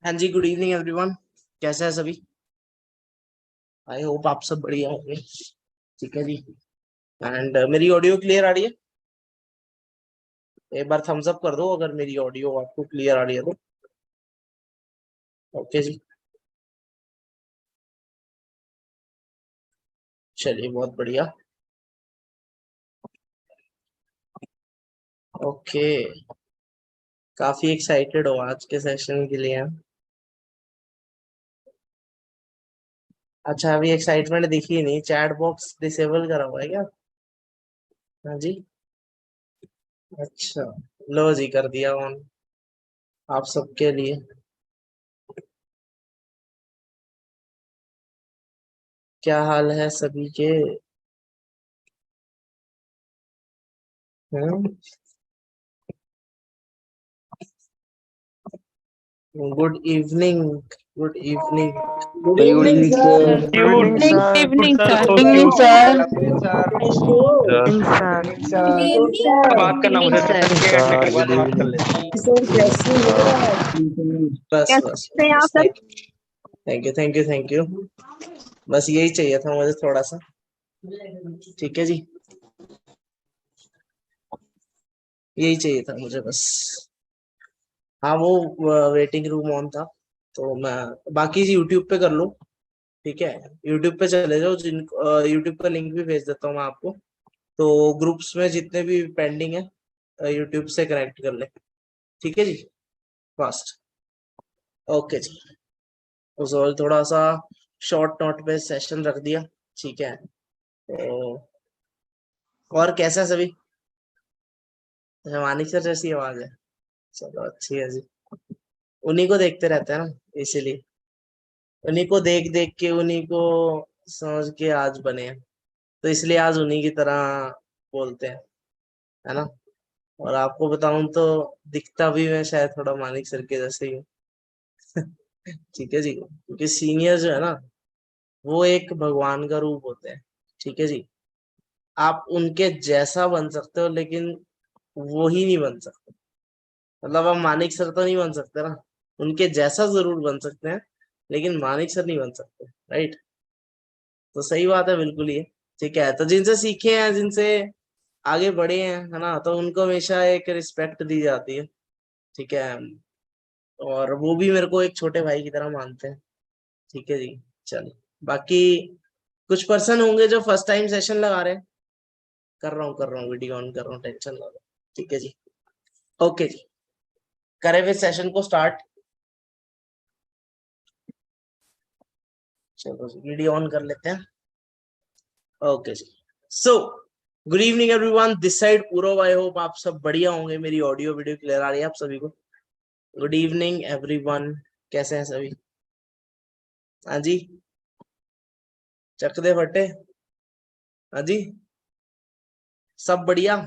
हाँ जी, good evening everyone. कैसे हैं सभी? आई होप आप सब बढ़िया होंगे। ठीक है जी। एंड मेरी ऑडियो क्लियर आ रही है? एक बार थम्स अप कर दो अगर मेरी ऑडियो आपको क्लियर आ रही है तो। ओके जी, चलिए बहुत बढ़िया। ओके, काफी एक्साइटेड हो आज के सेशन के लिए हम। अच्छा, अभी एक्साइटमेंट दिखी नहीं। चैट बॉक्स डिसेबल करा हुआ है क्या? हाँ जी। अच्छा, लो जी, कर दिया ऑन आप सबके लिए। क्या हाल है सभी के? Good evening. Good evening. Good Very good evening evening, sir. sir. Good evening, sir. Evening Good sir. talk to evening you. Sir. Good evening, sir. Sir, Good sir. evening, sir. Sir बात करना मुझे sir. 10 minute sir, के बाद good बात कर evening. लेते हैं। Sir Good evening, कैसे हो sir. आप? बस बस कैसे हैं आप बस, sir? Thank you thank you thank you. बस यही चाहिए था मुझे थोड़ा सा। ठीक है जी, यही चाहिए था मुझे बस। हाँ, वो वेटिंग रूम ऑन था तो मैं बाकी यूट्यूब पे कर लूँ। ठीक है, यूट्यूब पे चले जाओ। जिन यूट्यूब का लिंक भी भेज देता हूँ मैं आपको। तो ग्रुप्स में जितने भी पेंडिंग है यूट्यूब से कनेक्ट कर ले। ठीक है जी, फास्ट। ओके जी। तो थोड़ा सा शॉर्ट नोट पे सेशन रख दिया। ठीक है, तो और कैसा है सभी? मानिक सर जैसी आवाज है। चलो अच्छी है जी। उन्हीं को देखते रहते हैं ना, इसीलिए। उन्हीं को देख देख के उन्हीं को समझ के आज बने हैं। तो इसलिए आज उन्हीं की तरह बोलते हैं, है ना। और आपको बताऊं तो दिखता भी मैं शायद थोड़ा मानिक सर के जैसे ही हूँ। ठीक है जी, क्योंकि सीनियर जो है ना, वो एक भगवान का रूप होते हैं। ठीक है जी, आप उनके जैसा बन सकते हो लेकिन वो ही नहीं बन सकते। मतलब आप मानिक सर तो नहीं बन सकते ना, उनके जैसा जरूर बन सकते हैं लेकिन मानिक सर नहीं बन सकते। राइट? तो सही बात है, बिल्कुल ही है। ठीक है, तो जिनसे सीखे हैं, जिनसे आगे बढ़े हैं, है ना, तो उनको हमेशा एक रिस्पेक्ट दी जाती है। ठीक है, और वो भी मेरे को एक छोटे भाई की तरह मानते हैं। ठीक है जी। चलिए, बाकी कुछ पर्सन होंगे जो फर्स्ट टाइम सेशन लगा रहे हैं। कर रहा हूँ वीडियो ऑन कर रहा हूँ, टेंशन ना लो। ठीक है जी। ओके जी, करें फिर सेशन को स्टार्ट। चलो वीडियो ऑन कर लेते हैं। ओके जी। So good evening everyone, this side Purv. I hope आप सब बढ़िया होंगे। मेरी ऑडियो वीडियो क्लियर आ रही है आप सभी को? Good evening everyone. कैसे हैं सभी? हाँ जी, चक दे फटे। हाँ जी, सब बढ़िया।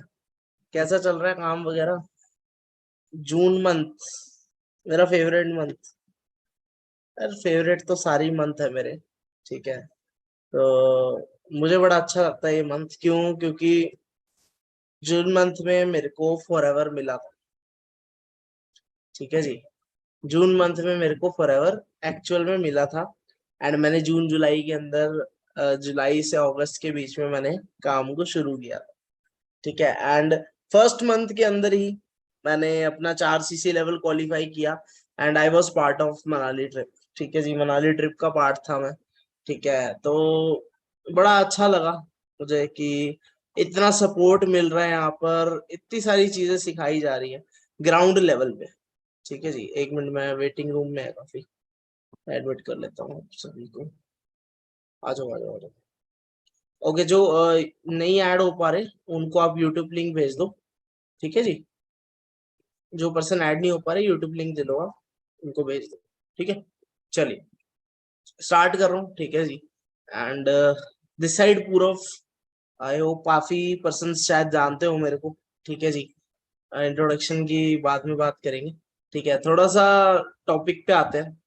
कैसा चल रहा है काम वगैरह? जून मंथ मेरा फेवरेट मंथ। यार फेवरेट तो सारी मंथ है मेरे। ठीक है, तो मुझे बड़ा अच्छा लगता है ये मंथ। क्यों? क्योंकि जून मंथ में मेरे को फॉरएवर मिला था। ठीक है जी, जून मंथ में मेरे को फॉरएवर एक्चुअल में मिला था। एंड मैंने जून जुलाई के अंदर जुलाई से अगस्त के बीच में मैंने काम को शुरू किया था। ठीक है, एंड फर्स्ट मंथ के अंदर ही मैंने अपना 4 CC लेवल क्वालिफाई किया। And I was part of Manali trip. ठीक है जी, मनाली ट्रिप का पार्ट था मैं। ठीक है, तो बड़ा अच्छा लगा मुझे कि इतना सपोर्ट मिल रहा है यहाँ पर, इतनी सारी चीजें सिखाई जा रही है ग्राउंड लेवल पे। ठीक है जी, एक मिनट में वेटिंग रूम में है काफी, एडमिट कर लेता हूँ आप सभी को। आ जाओ आ जाओ आ जाओ। ओके, जो नहीं ऐड हो पा रहे उनको आप यूट्यूब लिंक भेज दो। ठीक है जी, जो पर्सन ऐड नहीं हो पा रहे यूट्यूब लिंक दे दो आप, उनको भेज दो। ठीक है, चलिए स्टार्ट कर रहा हूँ। ठीक है जी, and this side Purav. I hope काफी पर्सन शायद जानते हो मेरे को। ठीक है जी, इंट्रोडक्शन की बाद में बात करेंगे। ठीक है, थोड़ा सा टॉपिक पे आते हैं।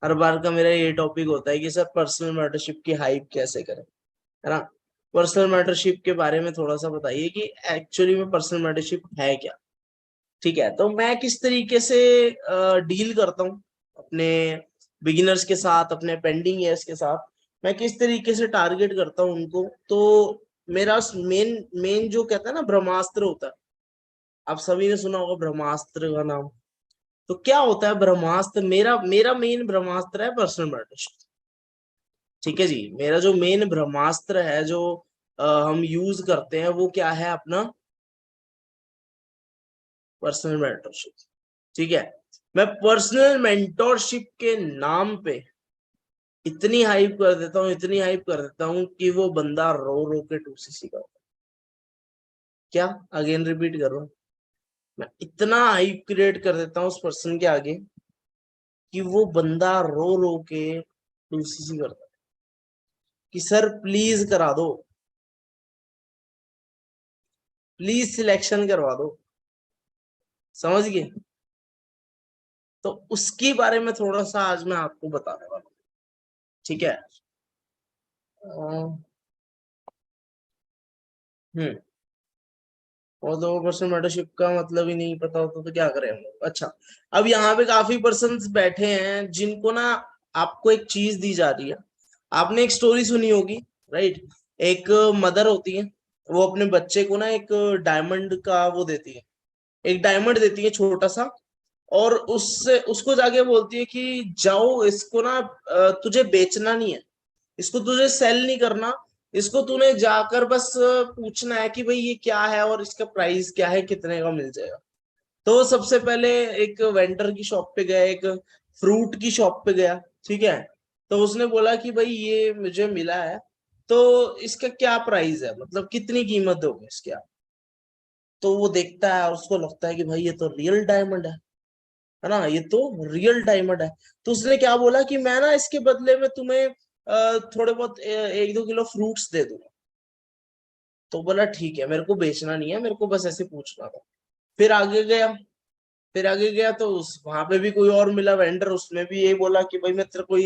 हर बार का मेरा ये टॉपिक होता है कि सर पर्सनल मेंटरशिप की हाइप कैसे करें, है ना। पर्सनल मेंटरशिप के बारे में थोड़ा सा बताइए कि एक्चुअली में पर्सनल मेंटरशिप है क्या। ठीक है, तो मैं किस तरीके से डील करता हूँ अपने बिगिनर्स के साथ, अपने पेंडिंग ईयर्स के साथ मैं किस तरीके से टारगेट करता हूँ उनको। तो मेरा मेन मेन जो कहता है ना ब्रह्मास्त्र होता है, आप सभी ने सुना होगा ब्रह्मास्त्र का नाम। तो क्या होता है ब्रह्मास्त्र, मेरा मेरा मेन ब्रह्मास्त्र है पर्सनल मेंटरशिप। ठीक है जी, मेरा जो मेन ब्रह्मास्त्र है जो हम यूज करते हैं वो क्या है, अपना पर्सनल मेंटरशिप। ठीक है, मैं पर्सनल मेंटरशिप के नाम पे इतनी हाइप कर देता हूँ, इतनी हाइप कर देता हूँ कि वो बंदा रो रो के 2cc का। क्या, अगेन रिपीट कर रहा हूँ, मैं इतना हाइप क्रिएट कर देता हूँ उस पर्सन के आगे कि वो बंदा रो रो के 2cc करता है कि सर प्लीज करा दो, प्लीज सिलेक्शन करवा दो। समझ गए? तो उसके बारे में थोड़ा सा आज मैं आपको बताने वाला हूँ। ठीक है। हम्म। और 2% मेंटरशिप का मतलब ही नहीं पता होता तो क्या करें हम लोग। अच्छा, अब यहाँ पे काफी पर्सन्स बैठे हैं जिनको ना आपको एक चीज दी जा रही है। आपने एक स्टोरी सुनी होगी, राइट? एक मदर होती है, वो अपने बच्चे को ना एक डायमंड का वो देती है, एक डायमंड देती है छोटा सा, और उससे उसको जाके बोलती है कि जाओ इसको ना तुझे बेचना नहीं है, इसको तुझे सेल नहीं करना, इसको तूने जाकर बस पूछना है कि भाई ये क्या है और इसका प्राइस क्या है, कितने का मिल जाएगा। तो वो सबसे पहले एक वेंडर की शॉप पे गया, एक फ्रूट की शॉप पे गया। ठीक है, तो उसने बोला कि भाई ये मुझे मिला है, तो इसका क्या प्राइस है, मतलब कितनी कीमत दोगे इसकी आप? तो वो देखता है और उसको लगता है कि भाई ये तो रियल डायमंड है ना, ये तो रियल डायमंड है। तो उसने क्या बोला कि मैं ना इसके बदले में तुम्हें थोड़े बहुत 1-2 किलो फ्रूट्स दे दूंगा। तो बोला ठीक है, मेरे को बेचना नहीं है, मेरे को बस ऐसे पूछना था। फिर आगे गया, फिर आगे गया तो उस वहां पे भी कोई और मिला वेंडर, उसने भी यही बोला कि भाई मैं तेरे को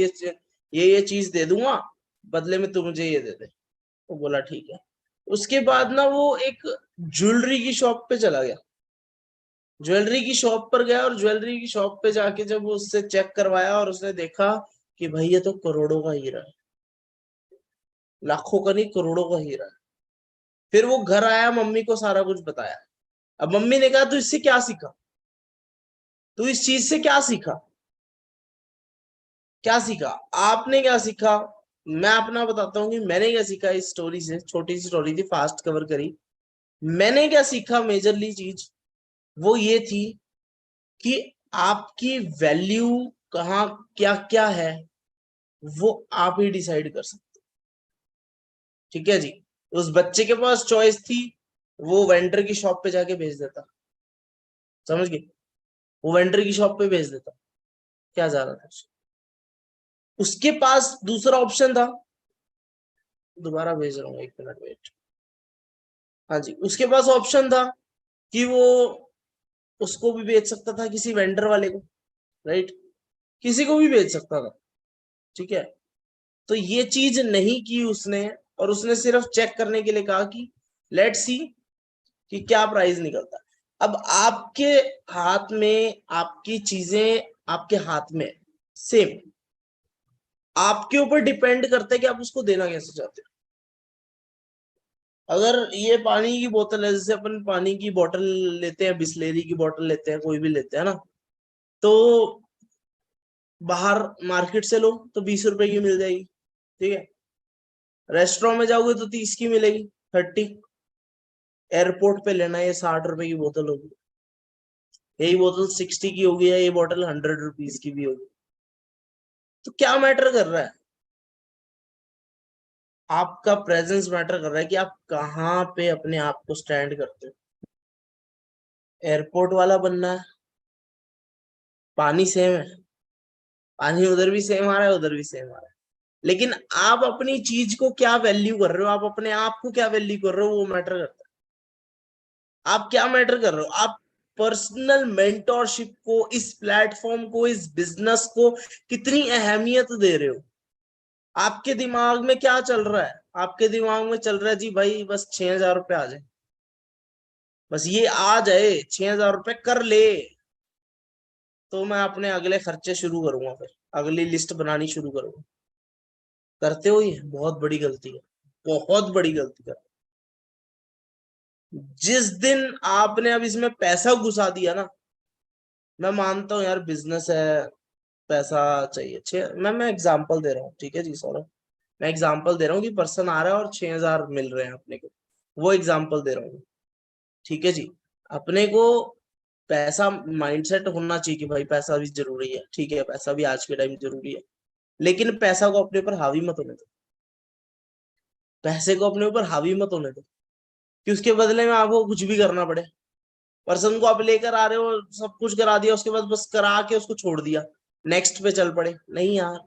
ये चीज दे दूंगा, बदले में तू मुझे ये दे दे। तो बोला ठीक है। उसके बाद ना वो एक ज्वेलरी की शॉप पे चला गया, ज्वेलरी की शॉप पर गया, और ज्वेलरी की शॉप पे जाके जब वो उससे चेक करवाया और उसने देखा कि भाई ये तो करोड़ों का हीरा है, लाखों का नहीं करोड़ों का हीरा है। फिर वो घर आया, मम्मी को सारा कुछ बताया। अब मम्मी ने कहा तू इससे क्या सीखा, तू इस चीज से क्या सीखा, क्या सीखा? आपने क्या सीखा? मैं अपना बताता हूँ कि मैंने क्या सीखा इस स्टोरी से। छोटी सी स्टोरी थी, फास्ट कवर करी। मैंने क्या सीखा, मेजरली चीज वो ये थी कि आपकी वैल्यू कहाँ, क्या क्या है, वो आप ही डिसाइड कर सकते। ठीक है जी, उस बच्चे के पास चॉइस थी, वो वेंडर की शॉप पे जाके भेज देता। समझ गए? वो वेंडर की शॉप पे भेज देता, क्या जा रहा था उसे। उसके पास दूसरा ऑप्शन था, दोबारा भेज रहा हूँ, 1 मिनट वेट। हाँ जी, उसके पास ऑप्शन था कि वो उसको भी बेच सकता था, किसी वेंडर वाले को, राइट? किसी को भी बेच सकता था। ठीक है, तो ये चीज नहीं की उसने, और उसने सिर्फ चेक करने के लिए कहा कि लेट्स सी कि क्या प्राइस निकलता है। अब आपके हाथ में आपकी चीजें, आपके हाथ में सेम, आपके ऊपर डिपेंड करता है कि आप उसको देना कैसे चाहते हो। अगर ये पानी की बोतल है, जैसे अपन पानी की बोतल लेते हैं, बिस्लेरी की बोतल लेते हैं, कोई भी लेते हैं ना, तो बाहर मार्केट से लो तो 20 रुपए की मिल जाएगी। ठीक है, रेस्टोरेंट में जाओगे तो 30 की मिलेगी, 30। एयरपोर्ट पे लेना है, ये 60 रुपए की बोतल होगी, यही बोतल 60 की होगी, या ये बोतल 100 रुपीज की भी होगी। तो क्या मैटर कर रहा है? आपका प्रेजेंस मैटर कर रहा है कि आप कहाँ पे अपने आप को स्टैंड करते हो। एयरपोर्ट वाला बनना है, पानी सेम है, पानी उधर भी सेम आ रहा है, उधर भी सेम आ रहा है, लेकिन आप अपनी चीज को क्या वैल्यू कर रहे हो, आप अपने आप को क्या वैल्यू कर रहे हो, वो मैटर करता है। आप क्या मैटर कर रहे हो, आप पर्सनल मेंटोरशिप को, इस प्लेटफॉर्म को, इस बिजनेस को कितनी अहमियत दे रहे हो। आपके दिमाग में क्या चल रहा है? आपके दिमाग में चल रहा है जी भाई बस 6,000 रुपये आ जाए, बस ये आ जाए, 6,000 रुपये कर ले, तो मैं अपने अगले खर्चे शुरू करूंगा, फिर अगली लिस्ट बनानी शुरू करूंगा। करते हो ये बहुत बड़ी गलती है, बहुत बड़ी गलती कर। जिस दिन आपने अब इसमें पैसा घुसा दिया ना, मैं मानता हूँ यार बिजनेस है, पैसा चाहिए। मैं एग्जांपल दे रहा हूँ, ठीक है जी सौरभ, मैं एग्जांपल दे रहा हूँ कि पर्सन आ रहा है और 6,000 मिल रहे हैं अपने को, वो एग्जांपल दे रहा हूँ, ठीक है जी। अपने को पैसा माइंडसेट होना चाहिए कि भाई पैसा भी जरूरी है, ठीक है, पैसा भी आज के टाइम जरूरी है, लेकिन पैसा को अपने ऊपर हावी मत होने दो। पैसे को अपने ऊपर हावी मत होने दो कि उसके बदले में आपको कुछ भी करना पड़े। पर्सन को आप लेकर आ रहे हो, सब कुछ करा दिया, उसके बाद बस करा के उसको छोड़ दिया, नेक्स्ट पे चल पड़े। नहीं यार,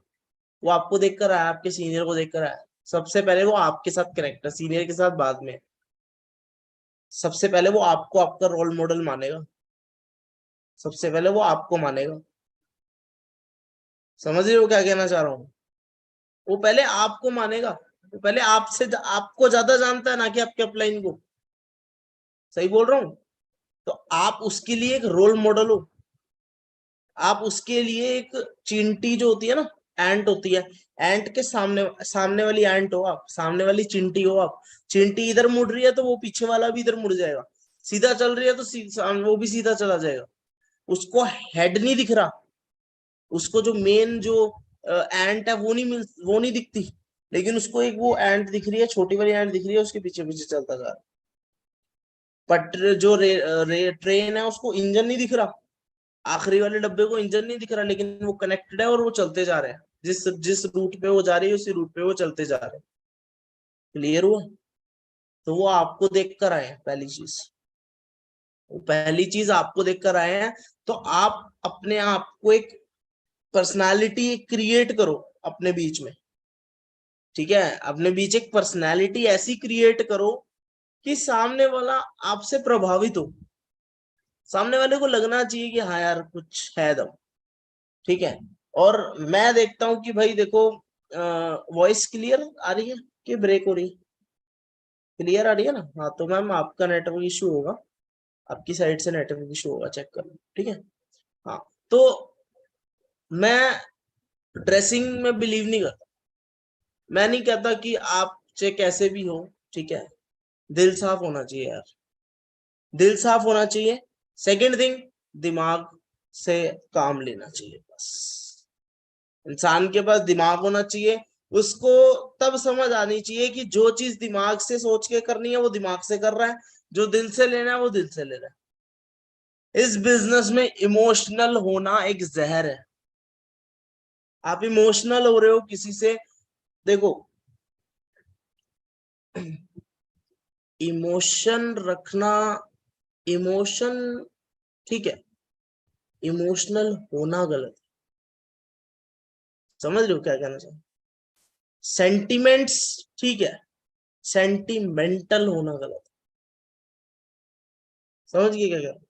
वो आपको देखकर आया, आपके सीनियर को देखकर आया। सबसे पहले वो आपके साथ कनेक्ट है, सीनियर के साथ बाद में। सबसे पहले वो आपको आपका रोल मॉडल मानेगा, सबसे पहले वो आपको मानेगा। समझ रहे हो क्या कहना चाह रहा हूँ? वो पहले आपको मानेगा, वो पहले आपसे आपको ज्यादा जानता है ना कि आपके अपलाइन को। सही बोल रहा हूँ? तो आप उसके लिए एक रोल मॉडल हो, आप उसके लिए एक चींटी जो होती है ना, एंट होती है, एंट के सामने सामने वाली एंट हो आप, सामने वाली चींटी हो आप। चींटी इधर मुड़ रही है तो वो पीछे वाला भी इधर मुड़ जाएगा, सीधा चल रही है तो वो भी सीधा चला जाएगा। उसको हेड नहीं दिख रहा, उसको जो मेन जो एंट है वो नहीं दिखती, लेकिन उसको एक वो एंट दिख रही है, छोटी वाली एंट दिख रही है, उसके पीछे पीछे चलता जा रहा है। बट जो ट्रेन है उसको इंजन नहीं दिख रहा, आखिरी वाले डब्बे को इंजन नहीं दिख रहा, लेकिन वो कनेक्टेड है और वो चलते जा रहे हैं, जिस जिस रूट पे वो जा रही है उसी रूट पे वो चलते जा रहे हैं। क्लियर हुआ? तो वो आपको देख कर आए हैं, पहली चीज, वो पहली चीज आपको देख कर आए हैं। तो आप अपने आप को एक पर्सनालिटी क्रिएट करो अपने बीच में, ठीक है, अपने बीच एक पर्सनालिटी ऐसी क्रिएट करो कि सामने वाला आपसे प्रभावित हो, सामने वाले को लगना चाहिए कि हाँ यार कुछ है दम, ठीक है। और मैं देखता हूँ कि भाई देखो, वॉइस क्लियर आ रही है कि ब्रेक हो रही है? क्लियर आ रही है ना? हाँ, तो मैम आपका नेटवर्क इशू होगा, आपकी साइड से नेटवर्क इशू होगा, चेक कर लो, ठीक है। हाँ, तो मैं ड्रेसिंग में बिलीव नहीं करता। मैं नहीं कहता कि आप चाहे कैसे भी हो, ठीक है, दिल साफ होना चाहिए यार, दिल साफ होना चाहिए। सेकंड थिंग, दिमाग से काम लेना चाहिए बस। इंसान के पास दिमाग होना चाहिए, उसको तब समझ आनी चाहिए कि जो चीज दिमाग से सोच के करनी है वो दिमाग से कर रहा है, जो दिल से लेना है वो दिल से ले रहा है। इस बिजनेस में इमोशनल होना एक जहर है। आप इमोशनल हो रहे हो किसी से, देखो, इमोशन रखना, इमोशन, ठीक है, इमोशनल होना गलत है। समझ रहे हो क्या कहना चाहिए? सेंटिमेंट्स ठीक है, सेंटिमेंटल होना गलत है। समझ गए क्या कह रहा हूं?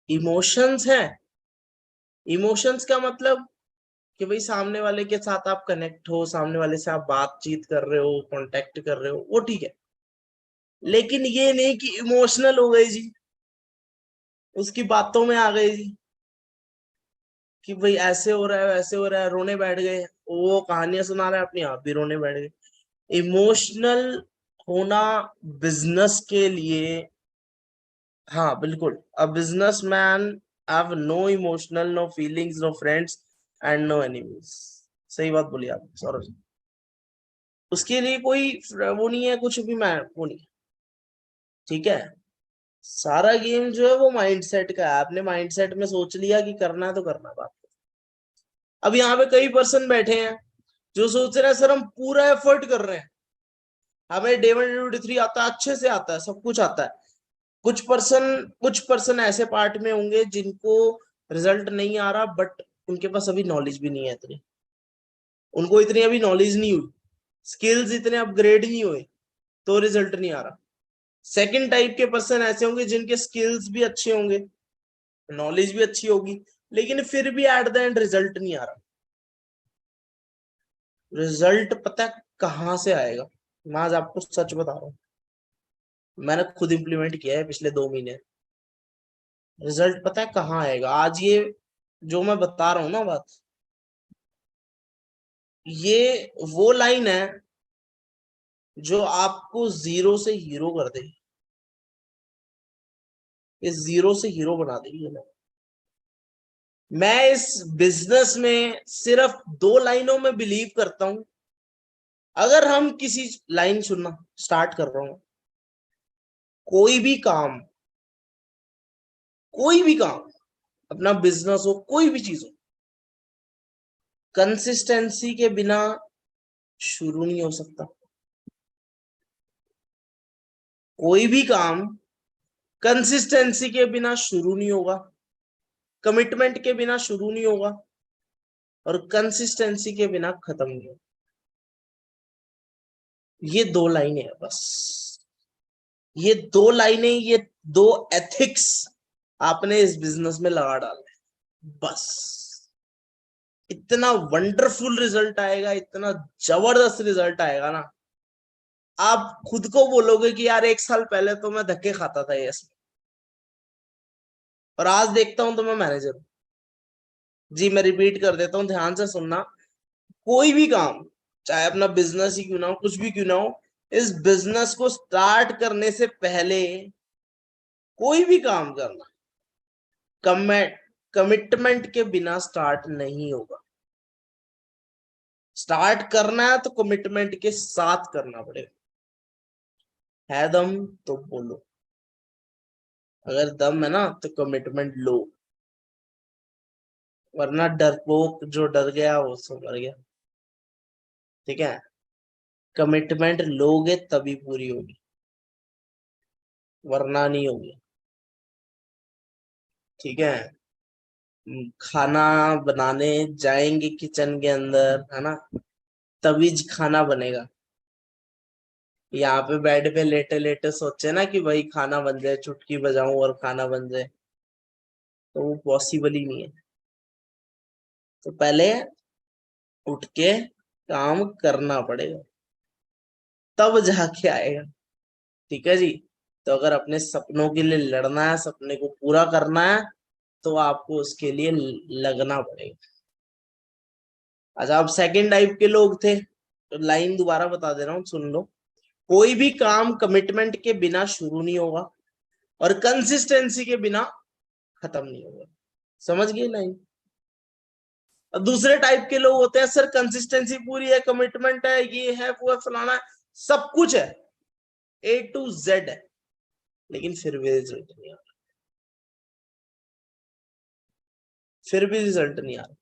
इमोशंस है, इमोशंस का मतलब कि भाई सामने वाले के साथ आप कनेक्ट हो, सामने वाले से आप बातचीत कर रहे हो, कांटेक्ट कर रहे हो, वो ठीक है, लेकिन ये नहीं कि इमोशनल हो गए जी, उसकी बातों में आ गए जी, कि भाई ऐसे हो रहा है वैसे हो रहा है, रोने बैठ गए, वो कहानियां सुना रहे हैं अपनी, आप भी रोने बैठ गए। इमोशनल होना बिजनेस के लिए, हाँ बिल्कुल, a business man have no emotional, no feelings, no friends and no enemies. सही बात बोली आप सौरभ जी। उसके लिए कोई वो नहीं है, कुछ भी मैं वो नहीं है, ठीक है। सारा गेम जो है वो माइंडसेट का है, आपने माइंडसेट में सोच लिया कि करना है तो करना बात। अब यहाँ पे कई पर्सन बैठे हैं जो सोच रहे हैं सर हम पूरा एफर्ट कर रहे हैं, हमें डे 1 डे 2 डे 3 आता है, अच्छे से आता है, सब कुछ आता है। कुछ पर्सन ऐसे पार्ट में होंगे जिनको रिजल्ट नहीं आ रहा, बट उनके पास अभी नॉलेज भी नहीं है इतनी, उनको इतनी अभी नॉलेज नहीं हुई, स्किल्स इतने अपग्रेड नहीं हुए, तो रिजल्ट नहीं आ रहा। सेकंड टाइप के पर्सन ऐसे होंगे जिनके स्किल्स भी अच्छे होंगे, नॉलेज भी अच्छी होगी, लेकिन फिर भी एट द एंड रिजल्ट नहीं आ रहा। रिजल्ट पता है कहाँ से आएगा? मैं आज आपको सच बता रहा हूँ, मैंने खुद इंप्लीमेंट किया है पिछले 2 महीने। रिजल्ट पता है कहाँ आएगा? आज ये जो मैं बता रहा हूं ना बात, ये वो लाइन है जो आपको जीरो से हीरो कर देगी। ये जीरो से हीरो बना देगी ये लाइन। मैं इस बिजनेस में सिर्फ दो लाइनों में बिलीव करता हूं। अगर हम किसी लाइन सुनना स्टार्ट कर रहा हूं, कोई भी काम, कोई भी काम, अपना बिजनेस हो, कोई भी चीज हो, कंसिस्टेंसी के बिना शुरू नहीं हो सकता। कोई भी काम कंसिस्टेंसी के बिना शुरू नहीं होगा, कमिटमेंट के बिना शुरू नहीं होगा, और कंसिस्टेंसी के बिना खत्म नहीं होगा। ये दो लाइनें हैं बस। ये दो लाइनें, ये दो एथिक्स आपने इस बिजनेस में लगा डाले, बस। इतना वंडरफुल रिजल्ट आएगा, इतना जबरदस्त रिजल्ट आएगा ना, आप खुद को बोलोगे कि यार 1 साल पहले तो मैं धक्के खाता था ये, और आज देखता हूं तो मैं मैनेजर हूं। जी मैं रिपीट कर देता हूं, ध्यान से सुनना। कोई भी काम, चाहे अपना बिजनेस ही क्यों ना हो, कुछ भी क्यों ना हो, इस बिजनेस को स्टार्ट करने से पहले कोई भी काम करना कमिटमेंट के बिना स्टार्ट नहीं होगा। स्टार्ट करना है तो कमिटमेंट के साथ करना पड़ेगा। है दम तो बोलो, अगर दम है ना तो कमिटमेंट लो, वरना डरपोक जो डर गया वो सो मर गया। ठीक है, कमिटमेंट लोगे तभी पूरी होगी, वरना नहीं होगी। ठीक है, खाना बनाने जाएंगे किचन के अंदर, है ना, तभी खाना बनेगा। यहाँ पे बेड पे लेटे लेटे सोचे ना कि भाई खाना बन जाए, चुटकी बजाऊं और खाना बन जाए, तो वो पॉसिबल ही नहीं है। तो पहले उठ के काम करना पड़ेगा, तब जाके आएगा। ठीक है जी। तो अगर अपने सपनों के लिए लड़ना है, सपने को पूरा करना है, तो आपको उसके लिए लगना पड़ेगा। अच्छा, अब सेकंड टाइप के लोग थे, तो लाइन दोबारा बता दे रहा हूँ, सुन लो। कोई भी काम कमिटमेंट के बिना शुरू नहीं होगा, और कंसिस्टेंसी के बिना खत्म नहीं होगा। समझ गए लाइन? अब दूसरे टाइप के लोग होते हैं, सर कंसिस्टेंसी पूरी है, कमिटमेंट है, ये है वो है फलाना है, सब कुछ है, A to Z है, लेकिन फिर भी रिजल्ट नहीं आ रहा, फिर भी रिजल्ट नहीं आ रहा।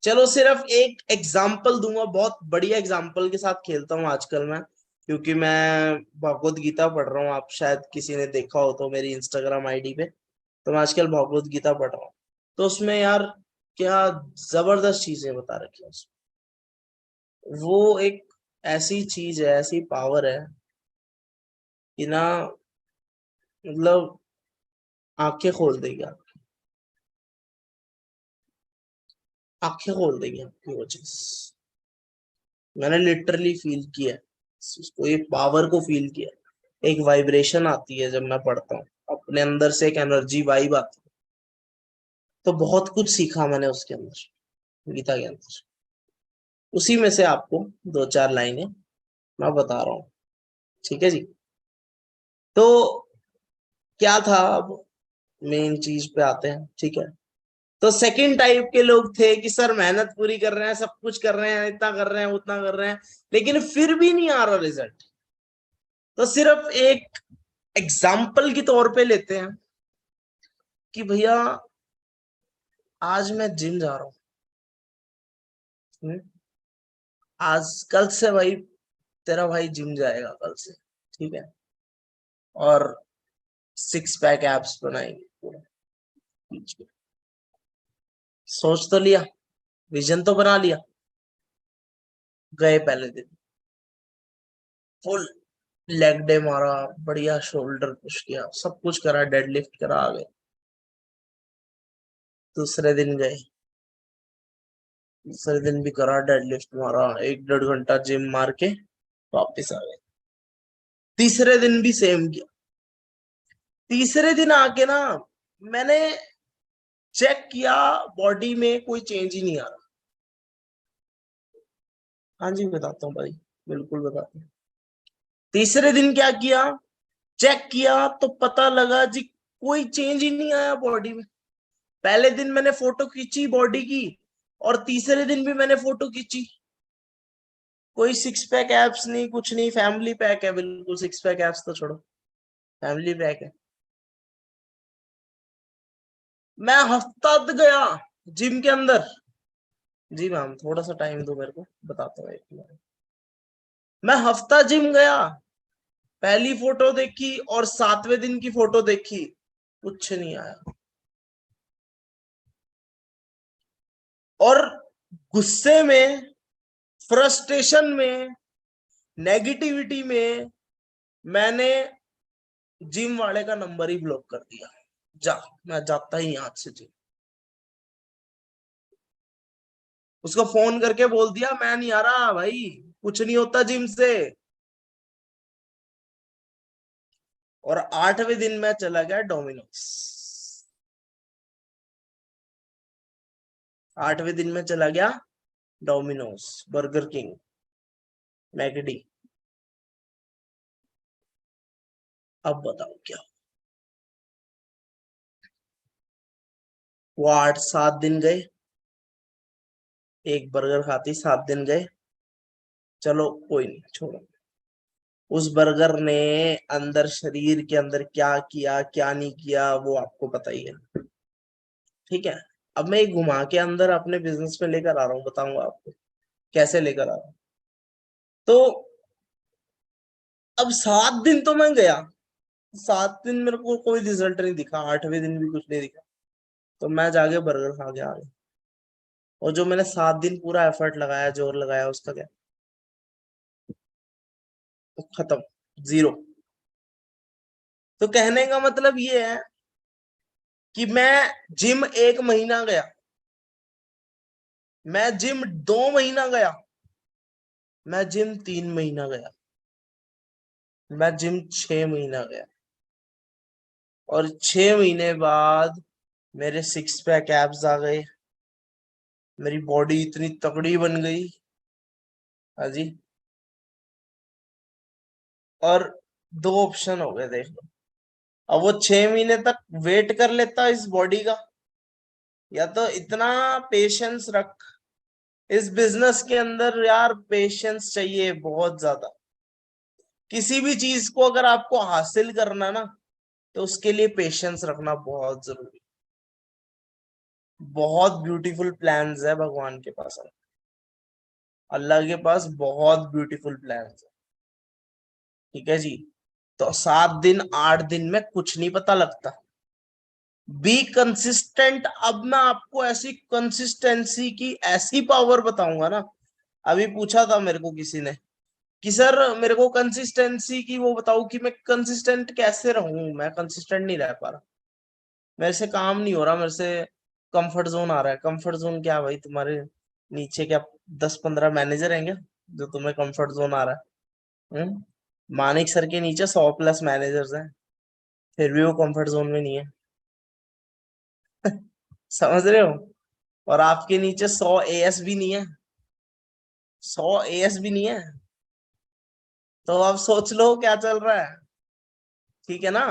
चलो सिर्फ एक एग्जाम्पल दूंगा, बहुत बढ़िया एग्जाम्पल के साथ खेलता हूँ आजकल मैं, क्योंकि मैं भगवत गीता पढ़ रहा हूँ। आप शायद किसी ने देखा हो तो मेरी इंस्टाग्राम आईडी पे, तो मैं आजकल भगवत गीता पढ़ रहा हूँ। तो उसमें यार क्या जबरदस्त चीजें बता रखी है उसमें। वो एक ऐसी चीज है, ऐसी पावर है कि ना, मतलब आंखें खोल देगी, आंखें खोल देगी आपकी वो चीज। मैंने लिटरली फील किया है उसको, एक पावर को फील किया है। एक वाइब्रेशन आती है जब मैं पढ़ता हूँ, अपने अंदर से एक एनर्जी वाइब आती है। तो बहुत कुछ सीखा मैंने उसके अंदर, गीता के अंदर। उसी में से आपको दो चार लाइनें मैं बता रहा हूँ। ठीक है जी। तो क्या था, अब मेन चीज पे आते हैं। ठीक है, तो सेकंड टाइप के लोग थे कि सर मेहनत पूरी कर रहे हैं, सब कुछ कर रहे हैं, इतना कर रहे हैं, उतना कर रहे हैं, लेकिन फिर भी नहीं आ रहा रिजल्ट। तो सिर्फ एक एग्जाम्पल के तौर पे लेते हैं कि भैया आज मैं जिम जा रहा हूँ, आज कल से भाई तेरा भाई जिम जाएगा कल से। ठीक है, और 6 पैक एब्स बनाएंगे पूरा। सोच तो लिया, विजन तो बना लिया, गए पहले दिन, फुल लेग डे मारा, बढ़िया शोल्डर पुश किया, सब कुछ करा, डेडलिफ्ट करा, आ गए। दूसरे दिन गए, दूसरे दिन भी करा, डेडलिफ्ट मारा, 1 1.5 घंटा जिम मार के वापिस आ गए। तीसरे दिन भी सेम किया, तीसरे दिन आके ना मैंने चेक किया, बॉडी में कोई चेंज ही नहीं आ रहा। हाँ जी बताता हूँ भाई, बिल्कुल बताता हूँ। तीसरे दिन क्या किया, चेक किया तो पता लगा जी कोई चेंज ही नहीं आया बॉडी में। पहले दिन मैंने फोटो खींची बॉडी की, और तीसरे दिन भी मैंने फोटो खींची, कोई सिक्स पैक एब्स नहीं, कुछ नहीं, फैमिली पैक है बिल्कुल। सिक्स पैक एब्स तो छोड़ो, फैमिली पैक है। मैं हफ्ता तक गया जिम के अंदर। जी मैम थोड़ा सा टाइम दो मेरे को, बताता हूँ एक मिनट। मैं हफ्ता जिम गया, पहली फोटो देखी और 7वें दिन की फोटो देखी, कुछ नहीं आया। और गुस्से में, फ्रस्ट्रेशन में, नेगेटिविटी में मैंने जिम वाले का नंबर ही ब्लॉक कर दिया। जा, मैं जाता ही आज से जिम। उसको फोन करके बोल दिया मैं नहीं आ रहा भाई, कुछ नहीं होता जिम से। और 8वें दिन मैं चला गया डोमिनोज। 8वें दिन में चला गया डोमिनोज, बर्गर किंग, मैकडी। अब बताओ क्या। वो 8-7 दिन गए, एक बर्गर खाती 7 दिन गए, चलो कोई नहीं, छोड़ो। उस बर्गर ने अंदर शरीर के अंदर क्या किया क्या नहीं किया वो आपको पता ही है, ठीक है। अब मैं एक घुमा के अंदर अपने बिजनेस में लेकर आ रहा हूँ, बताऊंगा आपको कैसे लेकर आ रहा हूँ। तो अब 7 दिन तो मैं गया, 7 दिन मेरे को कोई रिजल्ट नहीं दिखा, 8वें दिन भी कुछ नहीं दिखा, तो मैं जाके बर्गर खा के आ गया। और जो मैंने 7 दिन पूरा एफर्ट लगाया, जोर लगाया, उसका क्या, तो खत्म, जीरो। तो कहने का मतलब ये है कि मैं जिम 1 महीना गया, मैं जिम 2 महीना गया, मैं जिम 3 महीना गया, मैं जिम 6 महीना गया, और 6 महीने बाद मेरे सिक्स पैक एब्स आ गए, मेरी बॉडी इतनी तगड़ी बन गई। हाँ जी। और दो ऑप्शन हो गए देख लो। अब वो 6 महीने तक वेट कर लेता इस बॉडी का, या तो इतना पेशेंस रख। इस बिजनेस के अंदर यार पेशेंस चाहिए बहुत ज्यादा। किसी भी चीज को अगर आपको हासिल करना ना, तो उसके लिए पेशेंस रखना बहुत जरूरी। बहुत ब्यूटीफुल प्लान्स है भगवान के पास, अल्लाह के पास बहुत ब्यूटीफुल प्लान्स है, ठीक है जी। तो 7 दिन 8 दिन में कुछ नहीं पता लगता। Be consistent. अब मैं आपको ऐसी कंसिस्टेंसी की ऐसी पावर बताऊंगा ना। अभी पूछा था मेरे को किसी ने कि सर मेरे को कंसिस्टेंसी की वो बताओ कि मैं कंसिस्टेंट कैसे रहूं, मैं कंसिस्टेंट नहीं रह पा रहा, मेरे से काम नहीं हो रहा, मेरे से कंफर्ट जोन आ रहा है। कंफर्ट जोन क्या भाई, तुम्हारे नीचे क्या 10-15 मैनेजर हैं क्या, जो तुम्हें कंफर्ट जोन आ रहा है? मानिक सर के नीचे 100+ मैनेजर्स हैं, फिर भी वो कंफर्ट जोन में नहीं है। समझ रहे हो? और आपके नीचे 100 AS भी नहीं है, 100 AS भी नहीं है। तो अब सोच लो क्या चल रहा है, ठीक है ना।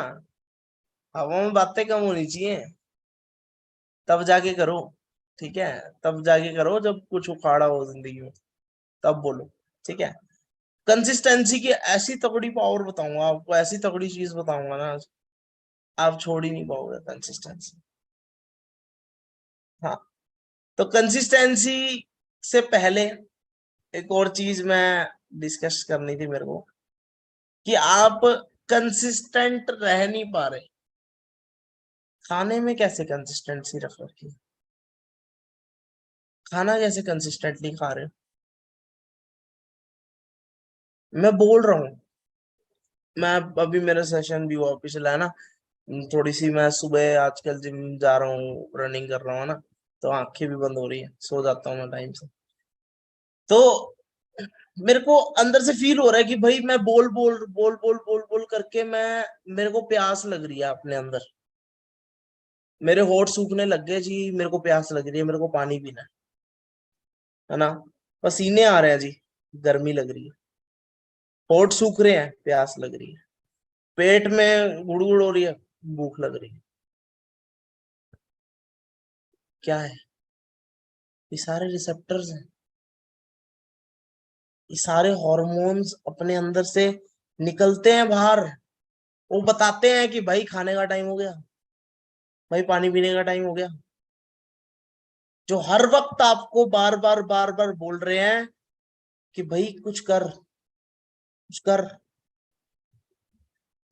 हवा में बातें कम होनी चाहिए, तब जाके करो, ठीक है। तब जाके करो जब कुछ उखाड़ा हो जिंदगी में, तब बोलो, ठीक है। कंसिस्टेंसी की ऐसी तगड़ी पावर बताऊंगा आपको, ऐसी तगड़ी चीज बताऊंगा ना, आप छोड़ ही नहीं पाओगे कंसिस्टेंसी। हाँ। तो कंसिस्टेंसी से पहले एक और चीज मैं डिस्कस करनी थी मेरे को, कि आप कंसिस्टेंट रह नहीं पा रहे। खाने में कैसे कंसिस्टेंसी रख रखी है? खाना कैसे कंसिस्टेंटली खा रहे हो? मैं बोल रहा हूँ, मैं अभी मेरा सेशन भी वापिस चला है ना, थोड़ी सी मैं सुबह आजकल जिम जा रहा हूँ, रनिंग कर रहा हूँ ना, तो आंखें भी बंद हो रही है, सो जाता हूँ मैं टाइम से। तो मेरे को अंदर से फील हो रहा है कि भाई मैं बोल बोल बोल बोल बोल बोल करके मैं, मेरे को प्यास लग रही है अपने अंदर, मेरे होठ सूखने लग गए जी, मेरे को प्यास लग रही है, मेरे को पानी पीना है ना, पसीने आ रहे हैं जी, गर्मी लग रही है, होठ सूख रहे हैं, प्यास लग रही है, पेट में गुड़गुड़ हो रही है, भूख लग रही है। क्या है? ये सारे रिसेप्टर्स हैं, ये सारे हॉर्मोन्स अपने अंदर से निकलते हैं बाहर, वो बताते हैं कि भाई खाने का टाइम हो गया, भाई पानी पीने का टाइम हो गया, जो हर वक्त आपको बार बार बार बार बोल रहे हैं कि भाई कुछ कर, कुछ कर।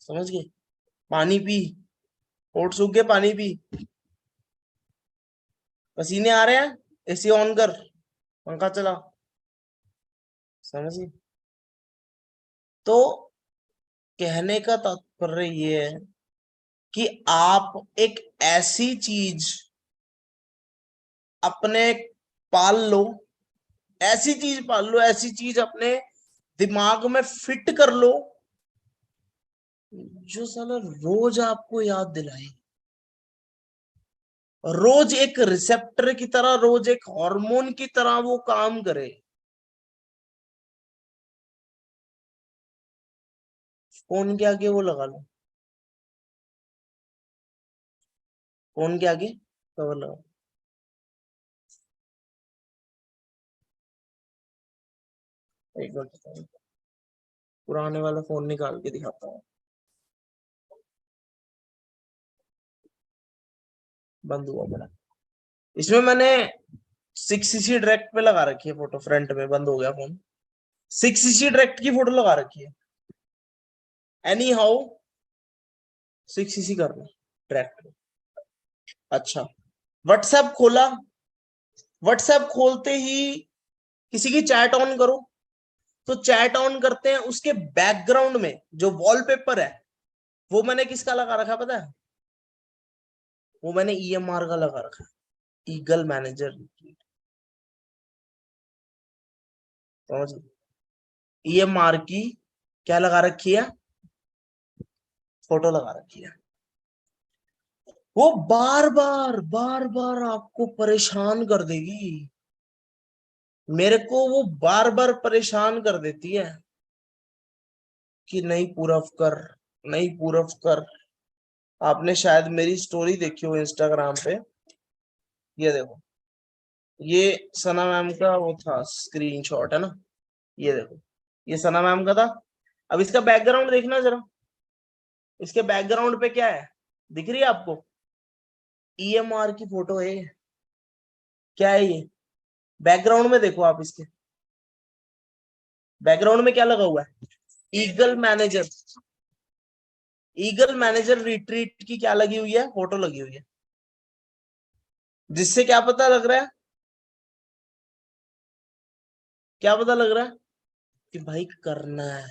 समझ गए? पानी पी, होठ सूख गए, पानी पी, पसीने आ रहे हैं, एसी ऑन कर, पंखा चला। समझ गए? तो कहने का तात्पर्य ये है कि आप एक ऐसी चीज अपने पाल लो, ऐसी चीज पाल लो, ऐसी चीज अपने दिमाग में फिट कर लो जो साला रोज आपको याद दिलाए, रोज एक रिसेप्टर की तरह, रोज एक हार्मोन की तरह वो काम करे। फोन के आगे वो लगा लो, फोन के आगे कवर लगा। एक मिनट, पुराने वाला फोन निकाल के दिखाता हूँ। बंद हुआ मेरा, इसमें मैंने 6cc डायरेक्ट पे लगा रखी है फोटो, फ्रंट में बंद हो गया फोन। 6cc डायरेक्ट की फोटो लगा रखी है, एनी हाउ 6cc करना डायरेक्ट। अच्छा, व्हाट्सएप खोला, व्हाट्सएप खोलते ही किसी की चैट ऑन करो, तो चैट ऑन करते हैं, उसके बैकग्राउंड में जो वॉलपेपर है वो मैंने किसका लगा रखा है पता है? वो मैंने ईएमआर का लगा रखा है, ईगल मैनेजर। समझ? ईएमआर की क्या लगा रखी है? फोटो लगा रखी है। वो बार बार बार बार आपको परेशान कर देगी, मेरे को वो बार बार परेशान कर देती है कि नहीं पूरव कर, नहीं पूरव कर। आपने शायद मेरी स्टोरी देखी हो इंस्टाग्राम पे, ये देखो, ये सना मैम का वो था स्क्रीनशॉट है ना, ये देखो, ये सना मैम का था। अब इसका बैकग्राउंड देखना जरा, इसके बैकग्राउंड पे क्या है, दिख रही है आपको? ईएमआर की फोटो है ये। क्या है ये? बैकग्राउंड में देखो आप, इसके बैकग्राउंड में क्या लगा हुआ है? Eagle manager, eagle manager retreat की क्या लगी हुई है? फोटो लगी हुई है। जिससे क्या पता लग रहा है, क्या पता लग रहा है कि भाई करना है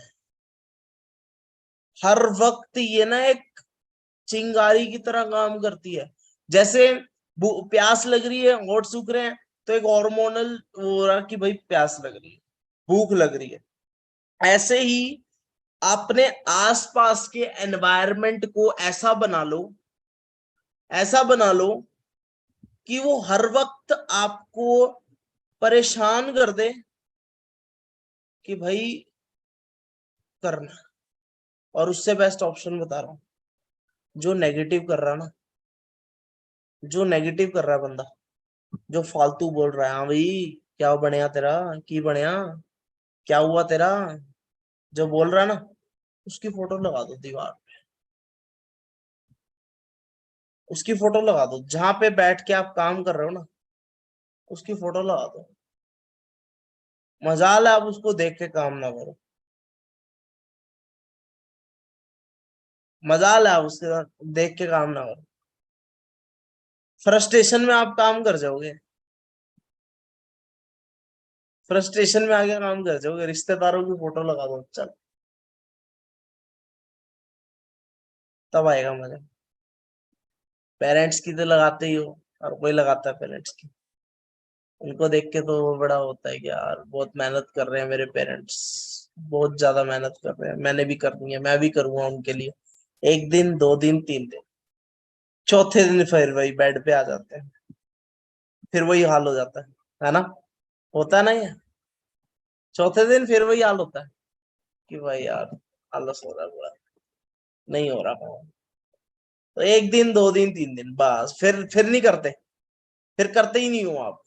हर वक्त, ये ना एक चिंगारी की तरह काम करती है। जैसे प्यास लग रही है, होठ सूख रहे हैं, तो एक हार्मोनल हो रहा कि भाई प्यास लग रही है, भूख लग रही है। ऐसे ही अपने आसपास के एनवायरनमेंट को ऐसा बना लो, ऐसा बना लो कि वो हर वक्त आपको परेशान कर दे कि भाई करना। और उससे बेस्ट ऑप्शन बता रहा हूं, जो नेगेटिव कर रहा ना, जो नेगेटिव कर रहा है बंदा, जो फालतू बोल रहा है, हाँ भाई क्या बनया तेरा, की बनया, क्या हुआ तेरा, जो बोल रहा है ना, उसकी फोटो लगा दो दीवार, उसकी फोटो लगा दो जहां पे बैठ के आप काम कर रहे हो ना, उसकी फोटो लगा दो। मजाल है आप उसको देख के काम ना करो, मजाल है आप उसके साथ देख के काम ना करो, फ्रस्ट्रेशन में आप काम कर जाओगे, फ्रस्ट्रेशन में आगे काम कर जाओगे, रिश्तेदारों की फोटो लगा दो चल, तब आएगा मजा। पेरेंट्स की तो लगाते ही हो, और कोई लगाता है पेरेंट्स की। उनको देख के तो बड़ा होता है कि यार बहुत मेहनत कर रहे हैं मेरे पेरेंट्स, बहुत ज्यादा मेहनत कर रहे हैं, मैंने भी करनी है, मैं भी करूंगा उनके लिए। एक दिन, दो दिन, तीन दिन, चौथे दिन फिर वही बेड पे आ जाते हैं, फिर वही हाल हो जाता है ना? होता है ना ये? चौथे दिन फिर वही हाल होता है कि भाई यार आलस हो रहा है पूरा, नहीं हो रहा काम। तो एक दिन, दो दिन, तीन दिन, बस फिर नहीं करते, फिर करते ही नहीं हो आप।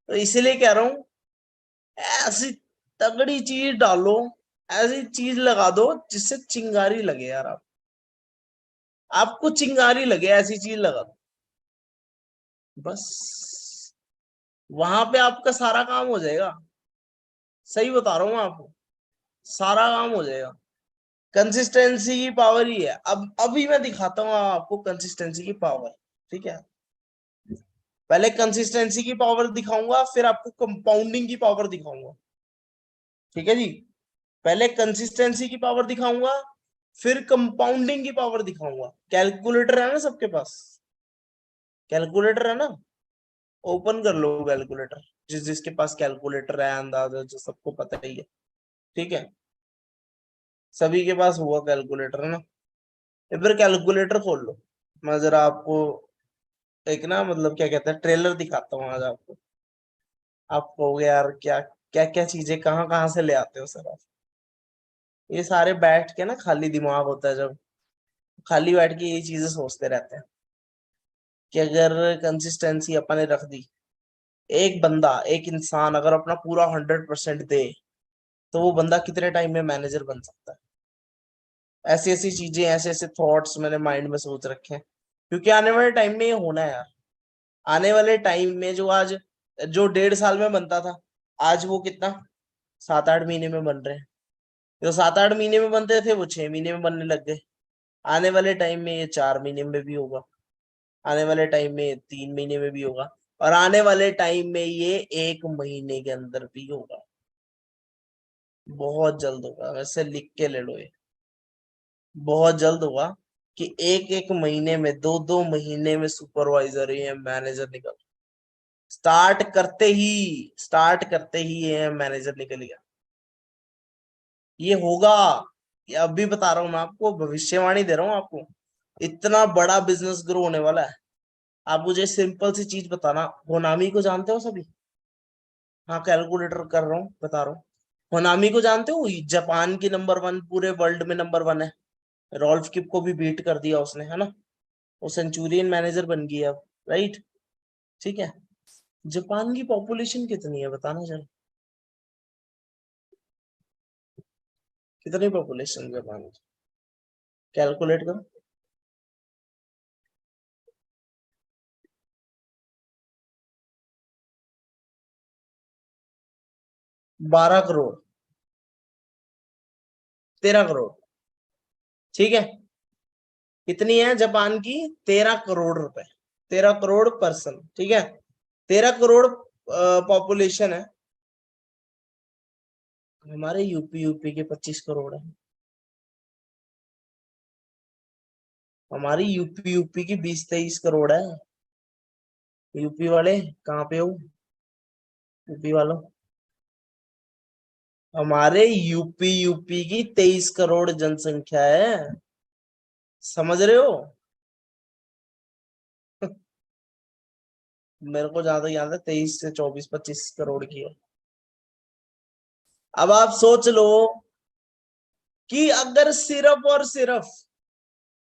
तो इसलिए कह रहा हूँ, ऐसी तगड़ी चीज डालो, ऐसी चीज लगा दो जिससे चिंगारी लगे यार। आपको चिंगारी लगे ऐसी चीज लगा दो, बस वहां पे आपका सारा काम हो जाएगा। सही बता रहा हूँ मैं आपको, सारा काम हो जाएगा। कंसिस्टेंसी की पावर ही है। अब अभी मैं दिखाता हूँ आपको कंसिस्टेंसी की पावर। ठीक है, पहले कंसिस्टेंसी की पावर दिखाऊंगा, फिर आपको कंपाउंडिंग की पावर दिखाऊंगा। ठीक है जी, पहले कंसिस्टेंसी की पावर दिखाऊंगा, फिर कंपाउंडिंग की पावर दिखाऊंगा। कैलकुलेटर है ना सबके पास? कैलकुलेटर है ना? ओपन कर लो कैलकुलेटर, जिस जिसके पास कैलकुलेटर है, अंदाजा जो सबको पता ही है। ठीक है, सभी के पास हुआ कैलकुलेटर है ना? या फिर कैलकुलेटर खोल लो। मैं जरा आपको एक ना, मतलब क्या कहते हैं, ट्रेलर दिखाता हूँ आज आपको। आप कहोगे यार क्या क्या क्या चीजें कहाँ कहाँ से ले आते हो सर आप? ये सारे बैठ के ना, खाली दिमाग होता है जब, खाली बैठ के ये चीजें सोचते रहते हैं कि अगर कंसिस्टेंसी अपन ने रख दी, एक बंदा, एक इंसान अगर अपना पूरा 100% दे, तो वो बंदा कितने टाइम में मैनेजर बन सकता है? ऐसी ऐसी चीजें, ऐसे ऐसे थॉट्स मैंने माइंड में सोच रखे हैं, क्योंकि आने वाले टाइम में ये होना है यार। आने वाले टाइम में जो आज, जो 1.5 साल में बनता था, आज वो कितना, 7-8 महीने में बन रहे हैं। जो 7-8 महीने में बनते थे, वो 6 महीने में बनने लग गए। आने वाले टाइम में ये 4 महीने में भी होगा, आने वाले टाइम में ये 3 महीने में भी होगा, और आने वाले टाइम में ये 1 महीने के अंदर भी होगा। बहुत जल्द होगा, वैसे लिख के ले लो ये, बहुत जल्द होगा कि एक एक महीने में, दो दो महीने में सुपरवाइजर या मैनेजर निकल, स्टार्ट करते ही ये मैनेजर निकल गया। ये होगा, ये अभी बता रहा हूं मैं आपको, भविष्यवाणी दे रहा हूँ आपको। इतना बड़ा बिजनेस ग्रो होने वाला है। आप मुझे सिंपल सी चीज बताना, होनामी को जानते हो सभी? हाँ, कैलकुलेटर कर रहा हूँ, बता रहा हूँ। होनामी को जानते हो? जापान की नंबर 1, पूरे वर्ल्ड में नंबर 1 है। रॉल्फ किप को भी बीट कर दिया उसने, है ना? वो सेंचुरियन मैनेजर बन गई अब, राइट? ठीक है, जापान की पॉपुलेशन कितनी है बताना जरा, कितनी पॉपुलेशन जापान की? कैलकुलेट करो। 12 करोड़, 13 करोड़। ठीक है, कितनी है जापान की? 13 करोड़ रुपए, 13 करोड़ पर्सन। ठीक है, 13 करोड़ पॉपुलेशन है। हमारे यूपी के 25 करोड़ है। हमारी यूपी की 20-23 करोड़ है। यूपी वाले कहाँ पे हो? यूपी वालों, हमारे यूपी की 23 करोड़ जनसंख्या है। समझ रहे हो? मेरे को ज्यादा याद है, 23 से 24-25 करोड़ की है। अब आप सोच लो कि अगर सिर्फ और सिर्फ